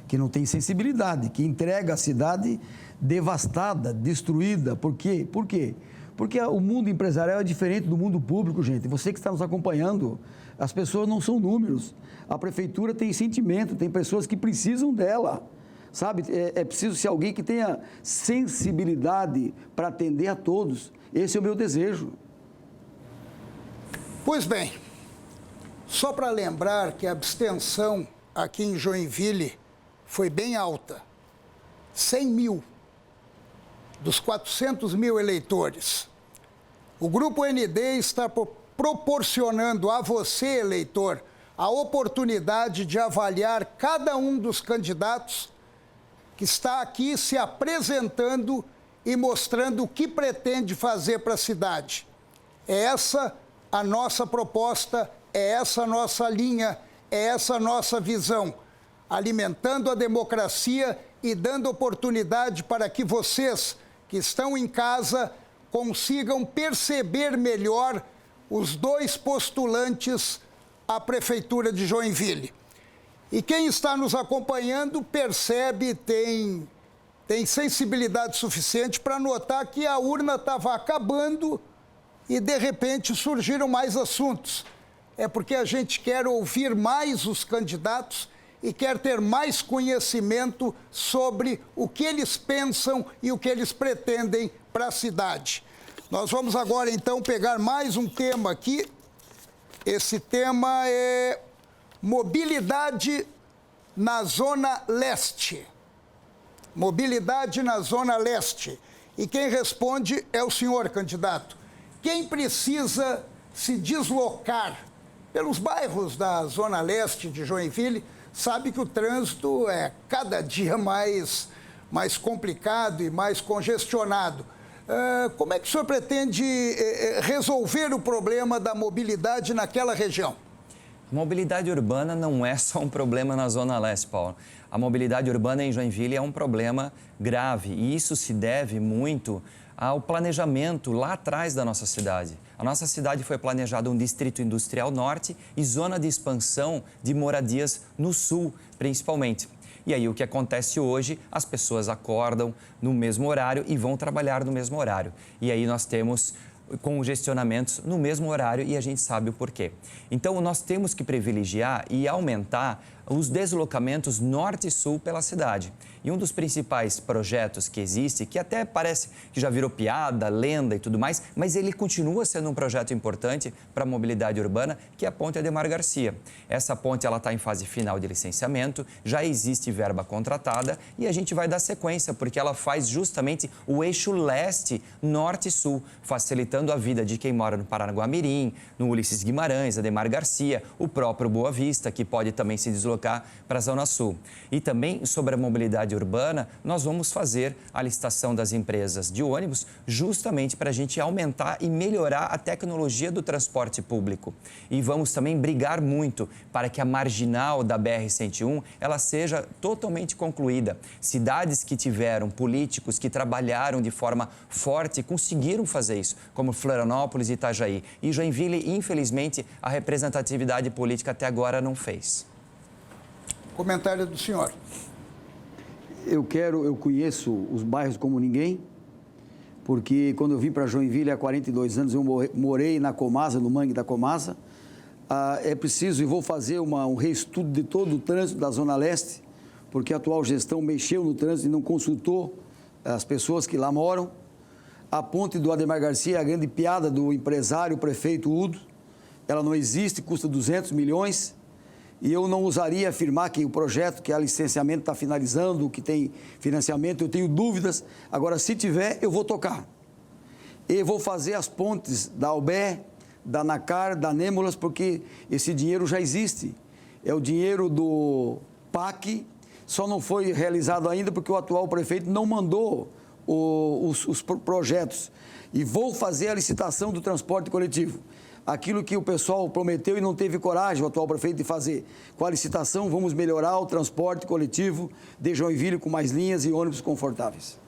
que não tem sensibilidade, que entrega a cidade devastada, destruída. Por quê? Por quê? Porque o mundo empresarial é diferente do mundo público, gente. Você que está nos acompanhando, as pessoas não são números. A prefeitura tem sentimento, tem pessoas que precisam dela. sabe? É preciso ser alguém que tenha sensibilidade para atender a todos. Esse é o meu desejo. Pois bem, só para lembrar que a abstenção aqui em Joinville foi bem alta. 100 mil dos 400 mil eleitores. O Grupo ND está proporcionando a você, eleitor, a oportunidade de avaliar cada um dos candidatos que está aqui se apresentando e mostrando o que pretende fazer para a cidade. É essa a nossa proposta, é essa a nossa linha, é essa a nossa visão, alimentando a democracia e dando oportunidade para que vocês que estão em casa consigam perceber melhor os dois postulantes à Prefeitura de Joinville. E quem está nos acompanhando percebe, tem sensibilidade suficiente para notar que a urna estava acabando e, de repente, surgiram mais assuntos. É porque a gente quer ouvir mais os candidatos e quer ter mais conhecimento sobre o que eles pensam e o que eles pretendem para a cidade. Nós vamos agora, então, pegar mais um tema aqui. Esse tema é mobilidade na Zona Leste. Mobilidade na Zona Leste. E quem responde é o senhor, candidato. Quem precisa se deslocar pelos bairros da Zona Leste de Joinville sabe que o trânsito é cada dia mais complicado e mais congestionado. Como é que o senhor pretende resolver o problema da mobilidade naquela região? A mobilidade urbana não é só um problema na Zona Leste, Paulo. A mobilidade urbana em Joinville é um problema grave e isso se deve muito ao planejamento lá atrás da nossa cidade. A nossa cidade foi planejada um distrito industrial norte e zona de expansão de moradias no sul, principalmente. E aí o que acontece hoje, as pessoas acordam no mesmo horário e vão trabalhar no mesmo horário. E aí nós temos congestionamentos no mesmo horário e a gente sabe o porquê. Então nós temos que privilegiar e aumentar os deslocamentos norte e sul pela cidade. E um dos principais projetos que existe, que até parece que já virou piada, lenda e tudo mais, mas ele continua sendo um projeto importante para a mobilidade urbana, que é a Ponte Ademar Garcia. Essa ponte está em fase final de licenciamento, já existe verba contratada e a gente vai dar sequência, porque ela faz justamente o eixo leste, norte e sul, facilitando a vida de quem mora no Paranaguamirim, no Ulisses Guimarães, Ademar Garcia, o próprio Boa Vista, que pode também se deslocar para a Zona Sul. E também sobre a mobilidade urbana, nós vamos fazer a licitação das empresas de ônibus justamente para a gente aumentar e melhorar a tecnologia do transporte público. E vamos também brigar muito para que a marginal da BR-101 ela seja totalmente concluída. Cidades que tiveram políticos que trabalharam de forma forte conseguiram fazer isso, como Florianópolis e Itajaí. E Joinville, infelizmente, a representatividade política até agora não fez. Comentário do senhor. Eu conheço os bairros como ninguém, porque quando eu vim para Joinville há 42 anos, eu morei na Comasa, no Mangue da Comasa. É preciso, e vou fazer um reestudo de todo o trânsito da Zona Leste, porque a atual gestão mexeu no trânsito e não consultou as pessoas que lá moram. A ponte do Ademar Garcia é a grande piada do empresário, o prefeito Udo. Ela não existe, custa 200 milhões. E eu não ousaria afirmar que o projeto, que a licenciamento está finalizando, que tem financiamento, eu tenho dúvidas. Agora, se tiver, eu vou tocar. E vou fazer as pontes da Albé, da Nacar, da Nêmolas, porque esse dinheiro já existe. É o dinheiro do PAC, só não foi realizado ainda porque o atual prefeito não mandou os projetos. E vou fazer a licitação do transporte coletivo. Aquilo que o pessoal prometeu e não teve coragem, o atual prefeito, de fazer. Com a licitação, vamos melhorar o transporte coletivo de Joinville com mais linhas e ônibus confortáveis.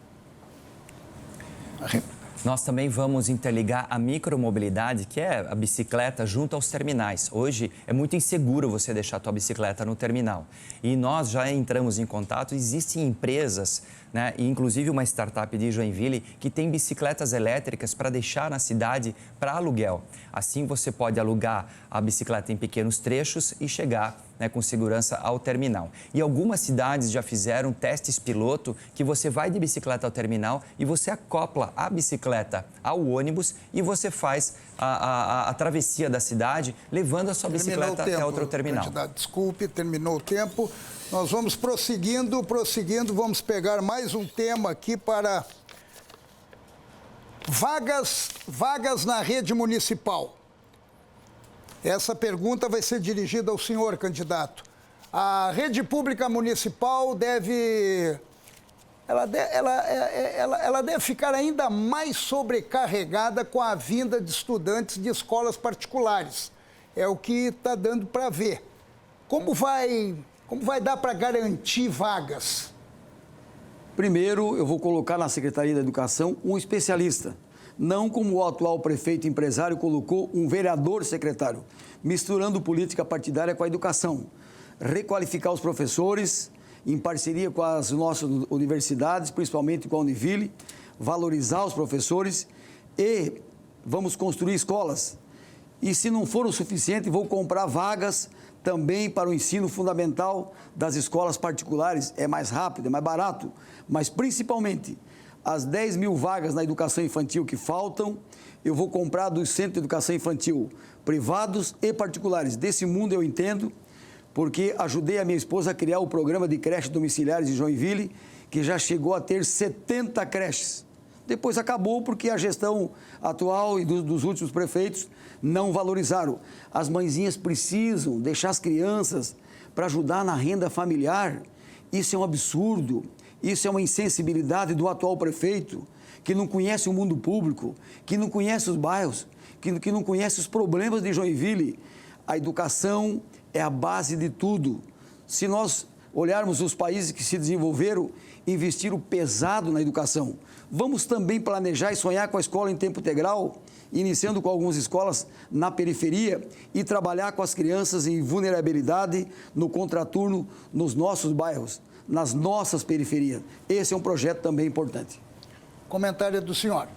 Nós também vamos interligar a micromobilidade, que é a bicicleta, junto aos terminais. Hoje é muito inseguro você deixar a tua bicicleta no terminal. E nós já entramos em contato, existem empresas, né, e inclusive uma startup de Joinville, que tem bicicletas elétricas para deixar na cidade para aluguel. Assim você pode alugar a bicicleta em pequenos trechos e chegar né, com segurança ao terminal. E algumas cidades já fizeram testes piloto que você vai de bicicleta ao terminal e você acopla a bicicleta ao ônibus e você faz a travessia da cidade levando a sua bicicleta até outro terminal. Candidato, desculpe, terminou o tempo. Nós vamos prosseguindo, vamos pegar mais um tema aqui para vagas na rede municipal. Essa pergunta vai ser dirigida ao senhor, candidato. A rede pública municipal deve ficar ainda mais sobrecarregada com a vinda de estudantes de escolas particulares. É o que está dando para ver. Como vai dar para garantir vagas? Primeiro, eu vou colocar na Secretaria da Educação um especialista, não como o atual prefeito empresário colocou um vereador secretário, misturando política partidária com a educação. Requalificar os professores, em parceria com as nossas universidades, principalmente com a Univille, valorizar os professores e vamos construir escolas. E se não for o suficiente, vou comprar vagas também para o ensino fundamental das escolas particulares. É mais rápido, é mais barato, mas principalmente as 10 mil vagas na educação infantil que faltam, eu vou comprar dos centros de educação infantil privados e particulares. Desse mundo eu entendo, porque ajudei a minha esposa a criar o programa de creches domiciliares de Joinville, que já chegou a ter 70 creches. Depois acabou porque a gestão atual e dos últimos prefeitos não valorizaram. As mãezinhas precisam deixar as crianças para ajudar na renda familiar. Isso é um absurdo, isso é uma insensibilidade do atual prefeito, que não conhece o mundo público, que não conhece os bairros, que não conhece os problemas de Joinville. A educação é a base de tudo. Se nós olharmos os países que se desenvolveram, investiram pesado na educação. Vamos também planejar e sonhar com a escola em tempo integral, iniciando com algumas escolas na periferia e trabalhar com as crianças em vulnerabilidade no contraturno nos nossos bairros, nas nossas periferias. Esse é um projeto também importante. Comentário do senhor.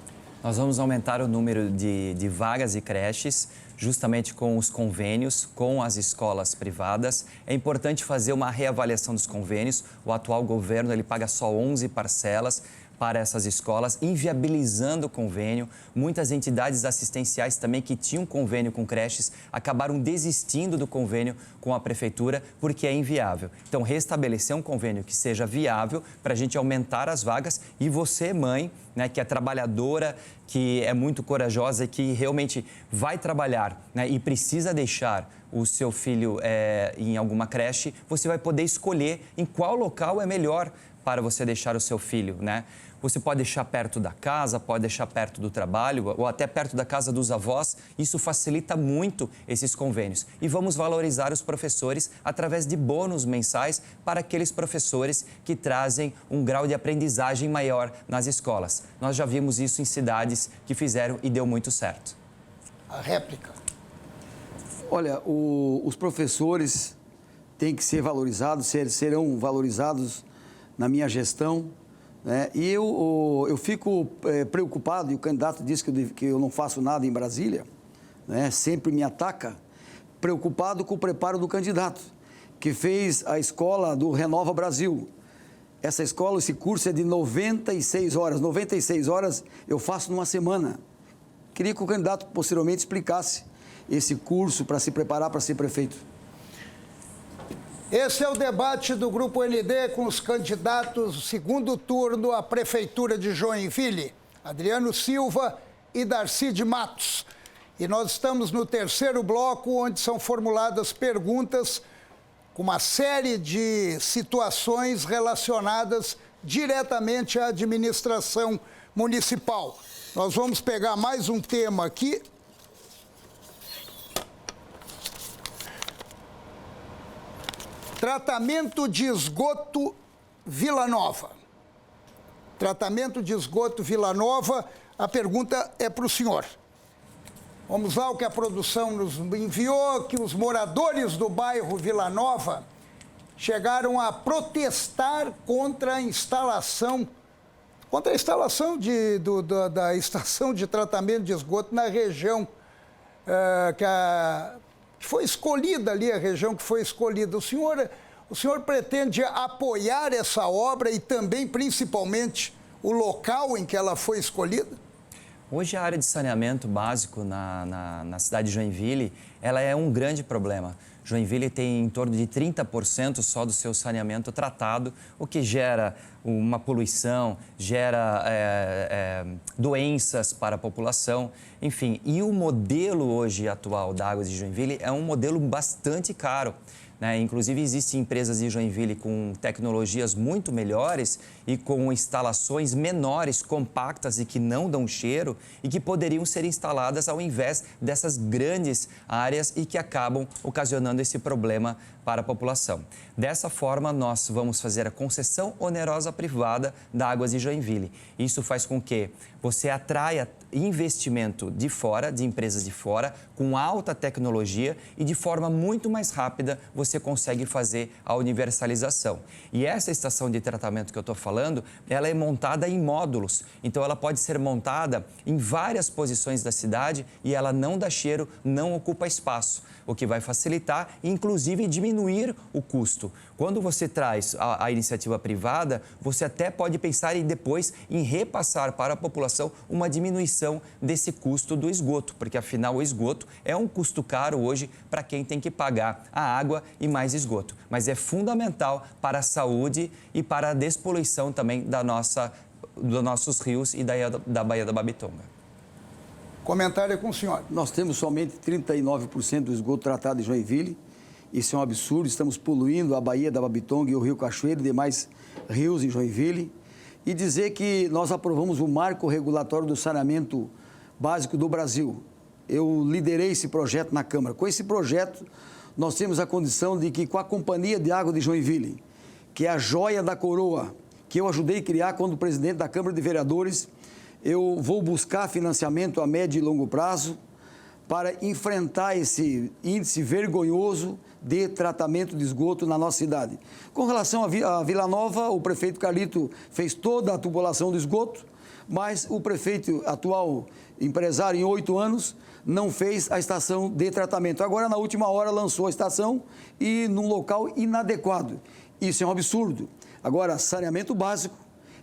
Nós vamos aumentar o número de vagas e creches, justamente com os convênios com as escolas privadas. É importante fazer uma reavaliação dos convênios. O atual governo ele paga só 11 parcelas para essas escolas, inviabilizando o convênio. Muitas entidades assistenciais também que tinham convênio com creches acabaram desistindo do convênio com a prefeitura porque é inviável. Então, restabelecer um convênio que seja viável para a gente aumentar as vagas e você, mãe, né, que é trabalhadora, que é muito corajosa e que realmente vai trabalhar, né, e precisa deixar o seu filho em alguma creche, você vai poder escolher em qual local é melhor para você deixar o seu filho, né? Você pode deixar perto da casa, pode deixar perto do trabalho ou até perto da casa dos avós. Isso facilita muito esses convênios. E vamos valorizar os professores através de bônus mensais para aqueles professores que trazem um grau de aprendizagem maior nas escolas. Nós já vimos isso em cidades que fizeram e deu muito certo. A réplica. Olha, os professores têm que ser valorizados, serão valorizados na minha gestão, né? E eu fico preocupado, e o candidato disse que eu não faço nada em Brasília, né? Sempre me ataca, preocupado com o preparo do candidato, que fez a escola do Renova Brasil. Essa escola, esse curso é de 96 horas. 96 horas eu faço numa semana. Queria que o candidato posteriormente explicasse esse curso para se preparar para ser prefeito. Esse é o debate do Grupo ND com os candidatos segundo turno à Prefeitura de Joinville, Adriano Silva e Darcy de Matos. E nós estamos no terceiro bloco, onde são formuladas perguntas com uma série de situações relacionadas diretamente à administração municipal. Nós vamos pegar mais um tema aqui. Tratamento de esgoto Vila Nova. Tratamento de esgoto Vila Nova, a pergunta é para o senhor. Vamos lá, o que a produção nos enviou, que os moradores do bairro Vila Nova chegaram a protestar contra a instalação da estação de tratamento de esgoto na região que foi escolhida ali, a região que foi escolhida. O senhor pretende apoiar essa obra e também, principalmente, o local em que ela foi escolhida? Hoje a área de saneamento básico na cidade de Joinville, ela é um grande problema. Joinville tem em torno de 30% só do seu saneamento tratado, o que gera uma poluição, gera doenças para a população, enfim. E o modelo hoje atual da Águas de Joinville é um modelo bastante caro. Inclusive, existem empresas de Joinville com tecnologias muito melhores e com instalações menores, compactas e que não dão cheiro e que poderiam ser instaladas ao invés dessas grandes áreas e que acabam ocasionando esse problema para a população. Dessa forma, nós vamos fazer a concessão onerosa privada da Águas de Joinville. Isso faz com que você atraia investimento de fora, de empresas de fora, com alta tecnologia e de forma muito mais rápida você consegue fazer a universalização. E essa estação de tratamento que eu estou falando, ela é montada em módulos. Então, ela pode ser montada em várias posições da cidade e ela não dá cheiro, não ocupa espaço, o que vai facilitar e, inclusive, diminuir o custo. Quando você traz a iniciativa privada, você até pode pensar depois em repassar para a população uma diminuição desse custo do esgoto, porque afinal o esgoto é um custo caro hoje para quem tem que pagar a água e mais esgoto. Mas é fundamental para a saúde e para a despoluição também dos nossos rios e da Baía da Babitonga. Comentário com o senhor. Nós temos somente 39% do esgoto tratado em Joinville. Isso é um absurdo, estamos poluindo a Baía da Babitonga e o Rio Cachoeiro e demais rios em Joinville. E dizer que nós aprovamos o marco regulatório do saneamento básico do Brasil. Eu liderei esse projeto na Câmara. Com esse projeto, nós temos a condição de que com a Companhia de Água de Joinville, que é a joia da coroa, que eu ajudei a criar quando presidente da Câmara de Vereadores, eu vou buscar financiamento a médio e longo prazo para enfrentar esse índice vergonhoso de tratamento de esgoto na nossa cidade. Com relação a Vila Nova, o prefeito Carlito fez toda a tubulação do esgoto, mas o prefeito atual, empresário em 8 anos, não fez a estação de tratamento. Agora, na última hora, lançou a estação e num local inadequado. Isso é um absurdo. Agora, saneamento básico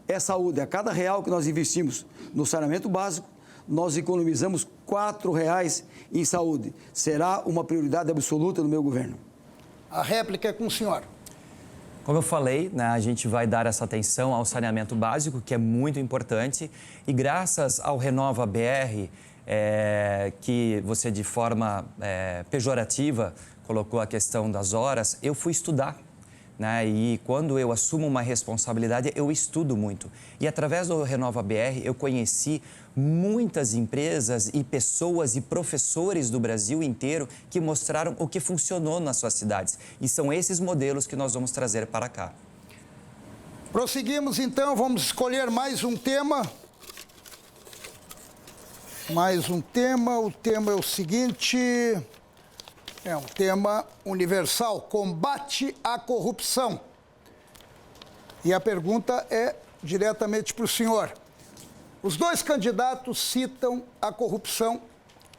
é saúde. A cada real que nós investimos no saneamento básico, nós economizamos R$ 4,00 em saúde. Será uma prioridade absoluta do meu governo. A réplica é com o senhor. Como eu falei, a gente vai dar essa atenção ao saneamento básico, que é muito importante. E graças ao Renova BR, que você de forma pejorativa colocou a questão das horas, eu fui estudar. E quando eu assumo uma responsabilidade, eu estudo muito. E através do Renova BR, eu conheci muitas empresas e pessoas e professores do Brasil inteiro que mostraram o que funcionou nas suas cidades. E são esses modelos que nós vamos trazer para cá. Prosseguimos, então. Vamos escolher mais um tema. Mais um tema. O tema é o seguinte... É um tema universal, combate à corrupção. E a pergunta é diretamente para o senhor. Os dois candidatos citam a corrupção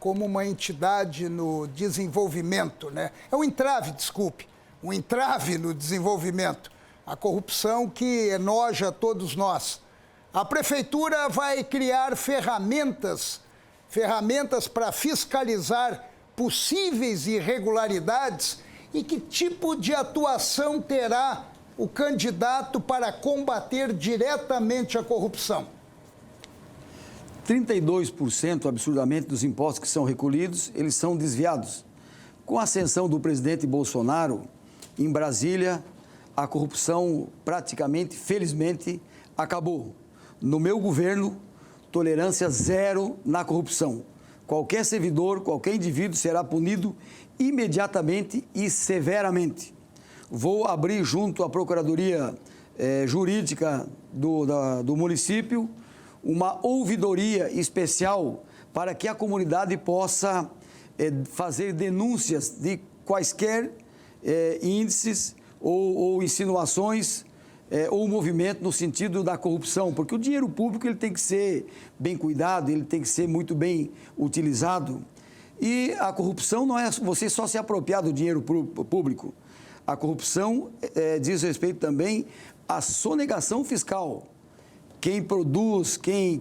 como uma entidade no desenvolvimento, né? É um entrave, desculpe, um entrave no desenvolvimento. A corrupção que enoja todos nós. A prefeitura vai criar ferramentas para fiscalizar possíveis irregularidades e que tipo de atuação terá o candidato para combater diretamente a corrupção? 32% absurdamente dos impostos que são recolhidos, eles são desviados. Com a ascensão do presidente Bolsonaro, em Brasília, a corrupção praticamente, felizmente, acabou. No meu governo, tolerância zero na corrupção. Qualquer servidor, qualquer indivíduo será punido imediatamente e severamente. Vou abrir junto à Procuradoria Jurídica do município uma ouvidoria especial para que a comunidade possa fazer denúncias de quaisquer índices ou insinuações ou movimento no sentido da corrupção, porque o dinheiro público ele tem que ser bem cuidado, ele tem que ser muito bem utilizado. E a corrupção não é você só se apropriar do dinheiro público. A corrupção diz respeito também à sonegação fiscal. Quem produz, quem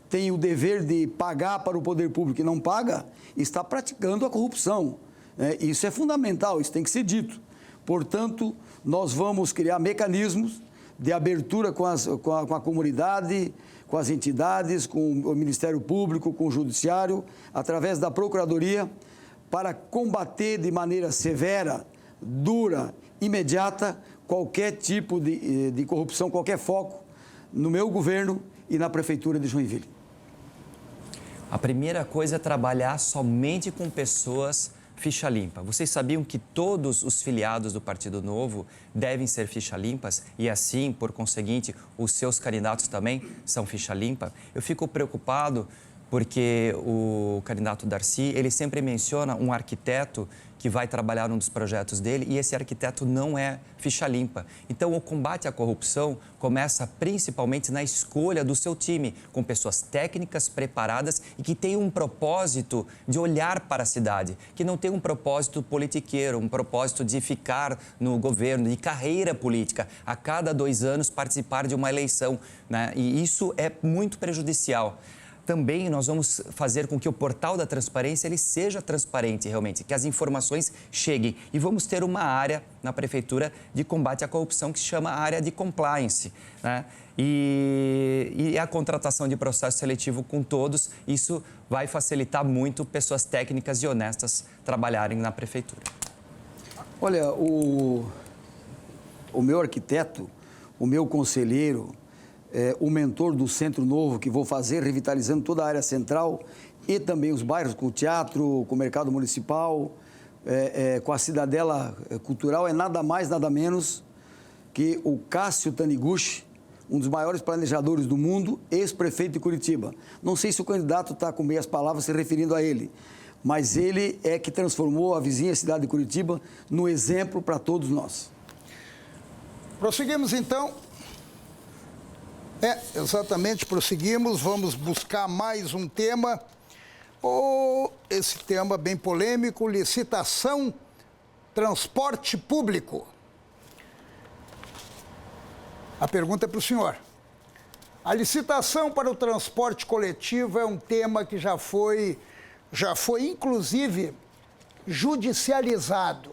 tem o dever de pagar para o poder público e não paga, está praticando a corrupção. Isso é fundamental, isso tem que ser dito. Portanto, nós vamos criar mecanismos de abertura com a comunidade, com as entidades, com o Ministério Público, com o Judiciário, através da Procuradoria, para combater de maneira severa, dura, imediata, qualquer tipo de corrupção, qualquer foco no meu governo e na Prefeitura de Joinville. A primeira coisa é trabalhar somente com pessoas ficha limpa. Vocês sabiam que todos os filiados do Partido Novo devem ser ficha limpas e assim, por conseguinte, os seus candidatos também são ficha limpa? Eu fico preocupado porque o candidato Darcy, ele sempre menciona um arquiteto que vai trabalhar num dos projetos dele e esse arquiteto não é ficha limpa. Então, o combate à corrupção começa principalmente na escolha do seu time, com pessoas técnicas, preparadas e que tenham um propósito de olhar para a cidade, que não tem um propósito politiqueiro, um propósito de ficar no governo, de carreira política, a cada 2 anos participar de uma eleição, né? E isso é muito prejudicial. Também nós vamos fazer com que o portal da transparência ele seja transparente realmente, que as informações cheguem. E vamos ter uma área na Prefeitura de combate à corrupção que se chama área de compliance, né? E a contratação de processo seletivo com todos, isso vai facilitar muito pessoas técnicas e honestas trabalharem na Prefeitura. Olha, o meu arquiteto, o meu conselheiro, o mentor do Centro Novo que vou fazer, revitalizando toda a área central e também os bairros com o teatro, com o mercado municipal, com a cidadela cultural, é nada mais, nada menos que o Cássio Taniguchi, um dos maiores planejadores do mundo, ex-prefeito de Curitiba. Não sei se o candidato está com meias palavras se referindo a ele, mas ele é que transformou a vizinha cidade de Curitiba no exemplo para todos nós. Prosseguimos então. Exatamente, prosseguimos, vamos buscar mais um tema, esse tema bem polêmico, licitação, transporte público. A pergunta é para o senhor. A licitação para o transporte coletivo é um tema que já foi inclusive judicializado.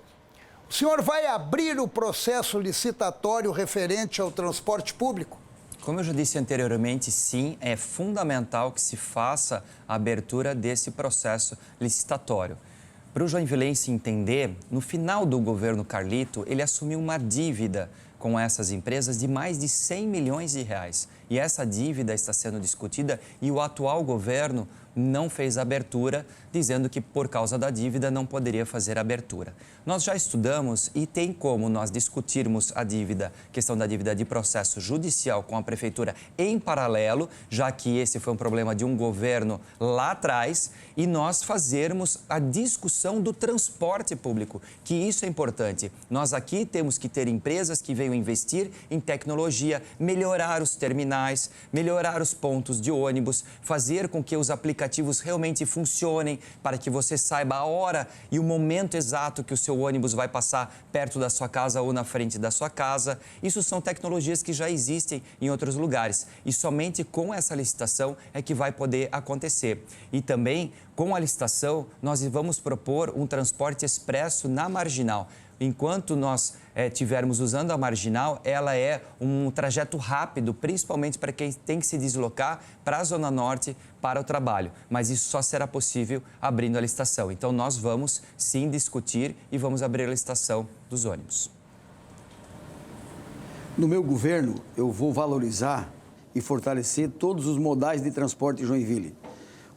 O senhor vai abrir o processo licitatório referente ao transporte público? Como eu já disse anteriormente, sim, é fundamental que se faça a abertura desse processo licitatório. Para o joinvilense entender, no final do governo Carlito, ele assumiu uma dívida com essas empresas de mais de 100 milhões de reais. E essa dívida está sendo discutida e o atual governo não fez a abertura, dizendo que por causa da dívida não poderia fazer a abertura. Nós já estudamos e tem como nós discutirmos a dívida, questão da dívida de processo judicial com a Prefeitura em paralelo, já que esse foi um problema de um governo lá atrás, e nós fazermos a discussão do transporte público, que isso é importante. Nós aqui temos que ter empresas que venham investir em tecnologia, melhorar os terminais, melhorar os pontos de ônibus, fazer com que os aplicativos realmente funcionem, para que você saiba a hora e o momento exato que o seu ônibus vai passar perto da sua casa ou na frente da sua casa. Isso são tecnologias que já existem em outros lugares e somente com essa licitação é que vai poder acontecer. E também, com a licitação, nós vamos propor um transporte expresso na Marginal. Enquanto nós estivermos usando a Marginal, ela é um trajeto rápido, principalmente para quem tem que se deslocar para a Zona Norte para o trabalho. Mas isso só será possível abrindo a licitação. Então, nós vamos sim discutir e vamos abrir a licitação dos ônibus. No meu governo, eu vou valorizar e fortalecer todos os modais de transporte em Joinville.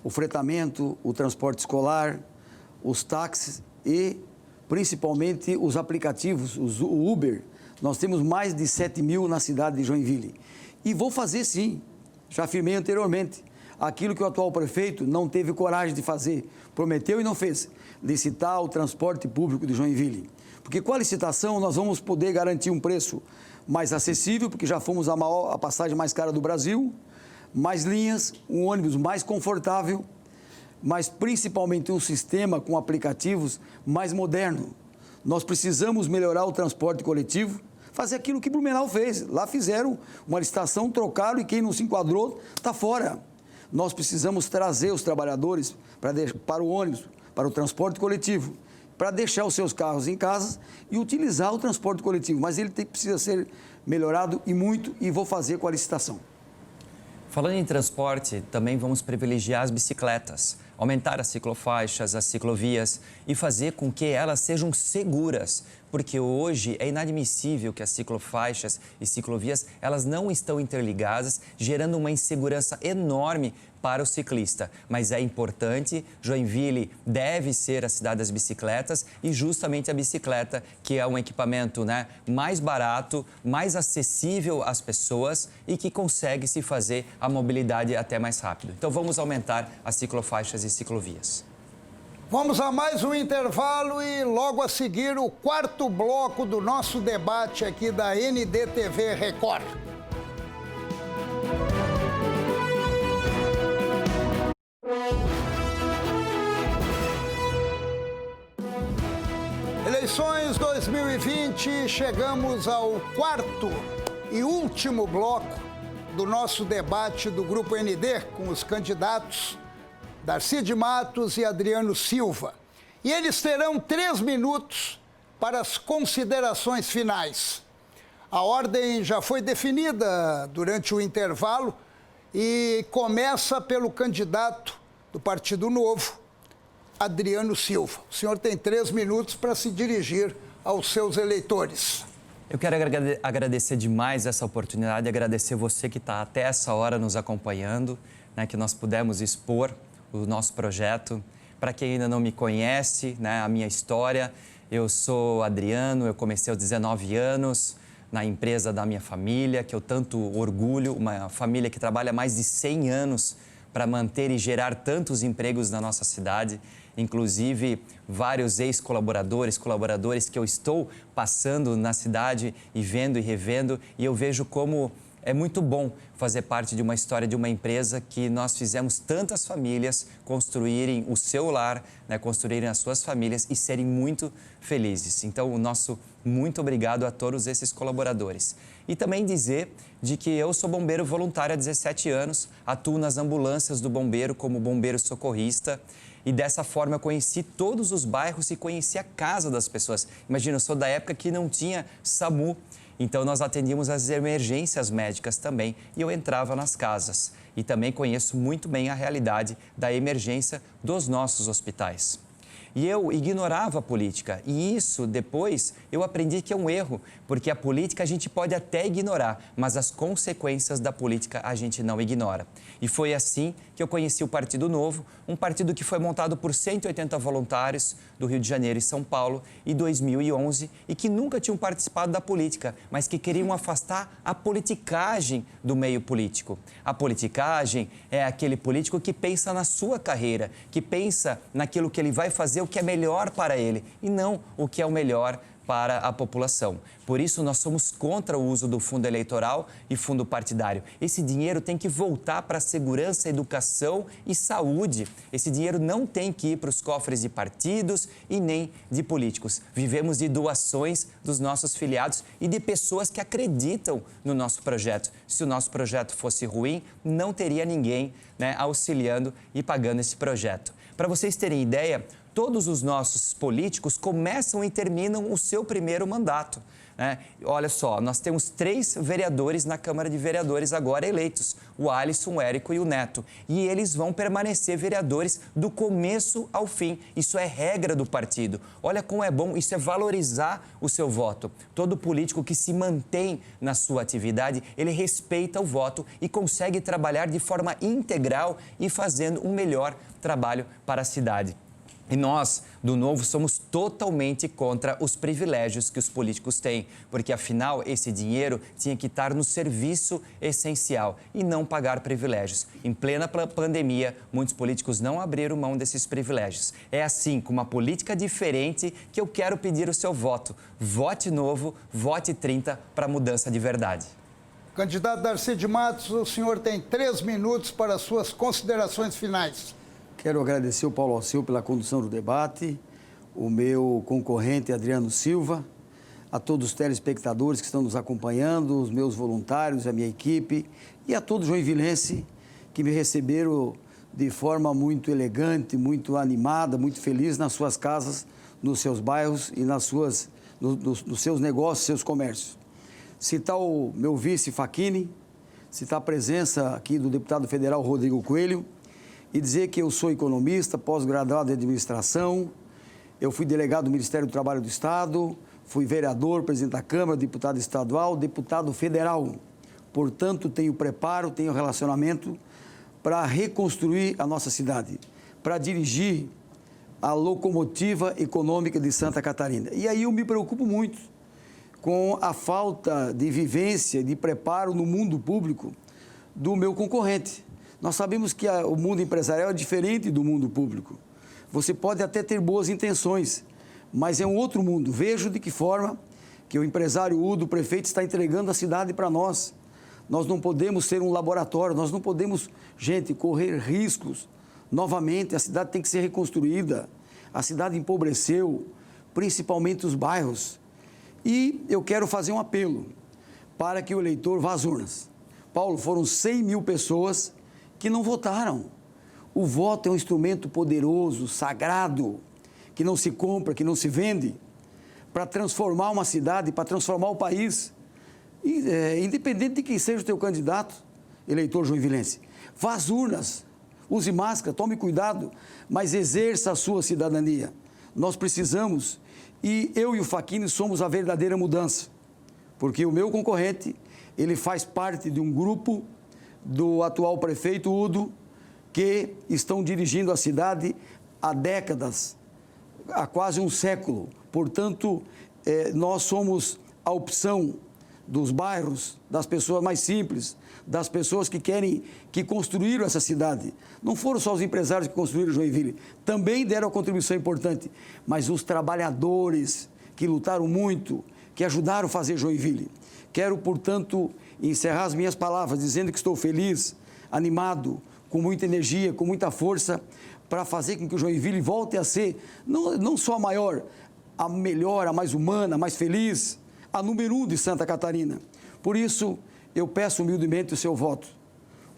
O fretamento, o transporte escolar, os táxis e principalmente os aplicativos, o Uber. Nós temos mais de 7 mil na cidade de Joinville. E vou fazer sim, já afirmei anteriormente, aquilo que o atual prefeito não teve coragem de fazer, prometeu e não fez, licitar o transporte público de Joinville. Porque com a licitação nós vamos poder garantir um preço mais acessível, porque já fomos a passagem mais cara do Brasil, mais linhas, um ônibus mais confortável, mas principalmente um sistema com aplicativos mais moderno. Nós precisamos melhorar o transporte coletivo, fazer aquilo que Blumenau fez. Lá fizeram uma licitação, trocaram e quem não se enquadrou está fora. Nós precisamos trazer os trabalhadores para o ônibus, para o transporte coletivo, para deixar os seus carros em casa e utilizar o transporte coletivo. Mas ele precisa ser melhorado e muito, e vou fazer com a licitação. Falando em transporte, também vamos privilegiar as bicicletas, aumentar as ciclofaixas, as ciclovias e fazer com que elas sejam seguras, porque hoje é inadmissível que as ciclofaixas e ciclovias elas não estão interligadas, gerando uma insegurança enorme para o ciclista. Mas é importante, Joinville deve ser a cidade das bicicletas e justamente a bicicleta, que é um equipamento, né, mais barato, mais acessível às pessoas e que consegue se fazer a mobilidade até mais rápido. Então vamos aumentar as ciclofaixas e ciclovias. Vamos a mais um intervalo e logo a seguir o quarto bloco do nosso debate aqui da NDTV Record. Eleições 2020, chegamos ao quarto e último bloco do nosso debate do Grupo ND com os candidatos Darcy de Matos e Adriano Silva. E eles terão 3 minutos para as considerações finais. A ordem já foi definida durante o intervalo e começa pelo candidato do Partido Novo, Adriano Silva. O senhor tem 3 minutos para se dirigir aos seus eleitores. Eu quero agradecer demais essa oportunidade, agradecer você que está até essa hora nos acompanhando, né, que nós pudemos expor o nosso projeto. Para quem ainda não me conhece, né, a minha história, eu sou Adriano, eu comecei aos 19 anos na empresa da minha família, que eu tanto orgulho, uma família que trabalha mais de 100 anos para manter e gerar tantos empregos na nossa cidade, inclusive vários ex-colaboradores, colaboradores que eu estou passando na cidade e vendo e revendo, e eu vejo como é muito bom fazer parte de uma história de uma empresa que nós fizemos tantas famílias construírem o seu lar, né, construírem as suas famílias e serem muito felizes. Então, o nosso muito obrigado a todos esses colaboradores. E também dizer de que eu sou bombeiro voluntário há 17 anos, atuo nas ambulâncias do bombeiro como bombeiro socorrista e dessa forma eu conheci todos os bairros e conheci a casa das pessoas. Imagina, eu sou da época que não tinha SAMU. Então, nós atendíamos as emergências médicas também e eu entrava nas casas. E também conheço muito bem a realidade da emergência dos nossos hospitais. E eu ignorava a política e isso depois eu aprendi que é um erro, porque a política a gente pode até ignorar, mas as consequências da política a gente não ignora. E foi assim que eu conheci o Partido Novo, um partido que foi montado por 180 voluntários do Rio de Janeiro e São Paulo em 2011 e que nunca tinham participado da política, mas que queriam afastar a politicagem do meio político. A politicagem é aquele político que pensa na sua carreira, que pensa naquilo que ele vai fazer, o que é melhor para ele e não o que é o melhor para a população. Por isso, nós somos contra o uso do fundo eleitoral e fundo partidário. Esse dinheiro tem que voltar para a segurança, educação e saúde. Esse dinheiro não tem que ir para os cofres de partidos e nem de políticos. Vivemos de doações dos nossos filiados e de pessoas que acreditam no nosso projeto. Se o nosso projeto fosse ruim, não teria ninguém, né, auxiliando e pagando esse projeto. Para vocês terem ideia, todos os nossos políticos começam e terminam o seu primeiro mandato, né? Olha só, nós temos 3 vereadores na Câmara de Vereadores agora eleitos, o Alisson, o Érico e o Neto. E eles vão permanecer vereadores do começo ao fim. Isso é regra do partido. Olha como é bom, isso é valorizar o seu voto. Todo político que se mantém na sua atividade, ele respeita o voto e consegue trabalhar de forma integral e fazendo um melhor trabalho para a cidade. E nós, do Novo, somos totalmente contra os privilégios que os políticos têm, porque, afinal, esse dinheiro tinha que estar no serviço essencial e não pagar privilégios. Em plena pandemia, muitos políticos não abriram mão desses privilégios. É assim, com uma política diferente, que eu quero pedir o seu voto. Vote Novo, vote 30 para mudança de verdade. Candidato Darcy de Matos, o senhor tem 3 minutos para as suas considerações finais. Quero agradecer o Paulo Alceu pela condução do debate, o meu concorrente Adriano Silva, a todos os telespectadores que estão nos acompanhando, os meus voluntários, a minha equipe e a todos os joinvilenses que me receberam de forma muito elegante, muito animada, muito feliz nas suas casas, nos seus bairros e nos seus negócios, seus comércios. Citar o meu vice Facchini, citar a presença aqui do deputado federal Rodrigo Coelho e dizer que eu sou economista, pós-graduado em administração, eu fui delegado do Ministério do Trabalho do Estado, fui vereador, presidente da Câmara, deputado estadual, deputado federal. Portanto, tenho preparo, tenho relacionamento para reconstruir a nossa cidade, para dirigir a locomotiva econômica de Santa Catarina. E aí eu me preocupo muito com a falta de vivência, de preparo no mundo público do meu concorrente. Nós sabemos que o mundo empresarial é diferente do mundo público. Você pode até ter boas intenções, mas é um outro mundo. Vejo de que forma que o empresário Udo, o prefeito, está entregando a cidade para nós. Nós não podemos ser um laboratório, nós não podemos, gente, correr riscos. Novamente, a cidade tem que ser reconstruída. A cidade empobreceu, principalmente os bairros. E eu quero fazer um apelo para que o eleitor vá às urnas. Paulo, foram 100 mil pessoas que não votaram. O voto é um instrumento poderoso, sagrado, que não se compra, que não se vende, para transformar uma cidade, para transformar o país. Independente de quem seja o teu candidato, eleitor joinvilense, vá às urnas, use máscara, tome cuidado, mas exerça a sua cidadania. Nós precisamos, e eu e o Facchini somos a verdadeira mudança, porque o meu concorrente, ele faz parte de um grupo do atual prefeito Udo, que estão dirigindo a cidade há décadas, há quase um século. Portanto, nós somos a opção dos bairros, das pessoas mais simples, das pessoas que construíram essa cidade. Não foram só os empresários que construíram Joinville, também deram uma contribuição importante, mas os trabalhadores que lutaram muito, que ajudaram a fazer Joinville. Quero, portanto, encerrar as minhas palavras dizendo que estou feliz, animado, com muita energia, com muita força, para fazer com que o Joinville volte a ser não só a maior, a melhor, a mais humana, a mais feliz, a número 1 de Santa Catarina. Por isso, eu peço humildemente o seu voto,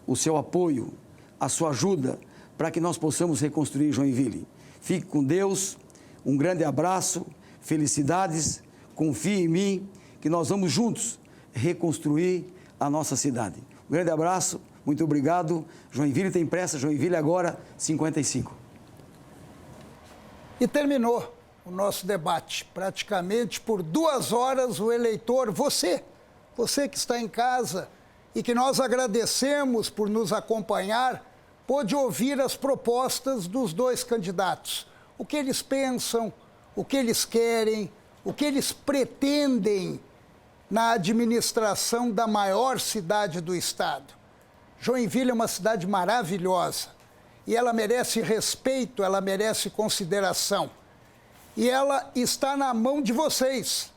o seu apoio, a sua ajuda, para que nós possamos reconstruir Joinville. Fique com Deus, um grande abraço, felicidades, confie em mim, que nós vamos juntos reconstruir a nossa cidade. Um grande abraço, muito obrigado. Joinville tem pressa, Joinville agora 55. E terminou o nosso debate. Praticamente por 2 horas o eleitor, você que está em casa e que nós agradecemos por nos acompanhar, pôde ouvir as propostas dos 2 candidatos. O que eles pensam, o que eles querem, o que eles pretendem na administração da maior cidade do estado. Joinville é uma cidade maravilhosa e ela merece respeito, ela merece consideração. E ela está na mão de vocês.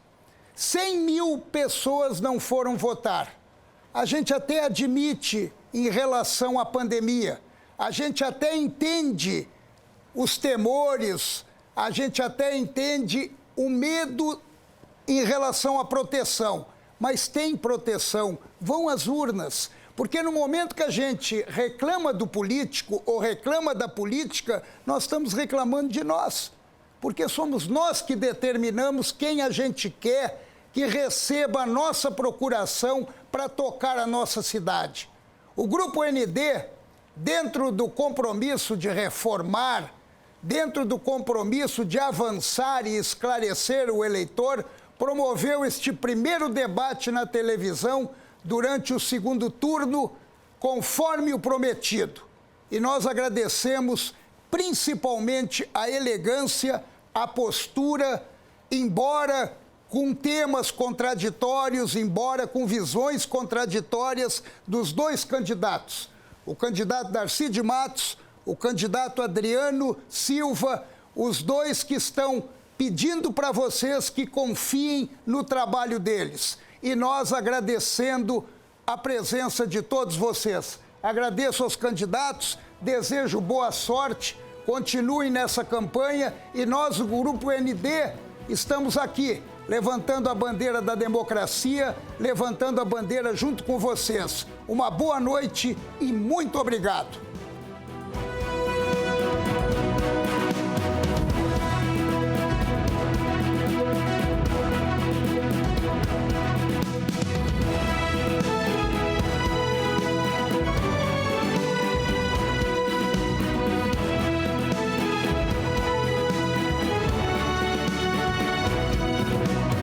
100 mil pessoas não foram votar. A gente até admite em relação à pandemia, a gente até entende os temores, a gente até entende o medo em relação à proteção, mas tem proteção, vão às urnas, porque no momento que a gente reclama do político ou reclama da política, nós estamos reclamando de nós, porque somos nós que determinamos quem a gente quer que receba a nossa procuração para tocar a nossa cidade. O Grupo ND, dentro do compromisso de reformar, dentro do compromisso de avançar e esclarecer o eleitor, promoveu este primeiro debate na televisão durante o segundo turno, conforme o prometido. E nós agradecemos principalmente a elegância, a postura, embora com temas contraditórios, embora com visões contraditórias dos 2 candidatos. O candidato Darcy de Matos, o candidato Adriano Silva, os 2 que estão pedindo para vocês que confiem no trabalho deles. E nós agradecendo a presença de todos vocês. Agradeço aos candidatos, desejo boa sorte, continuem nessa campanha e nós, o Grupo ND, estamos aqui, levantando a bandeira da democracia, levantando a bandeira junto com vocês. Uma boa noite e muito obrigado.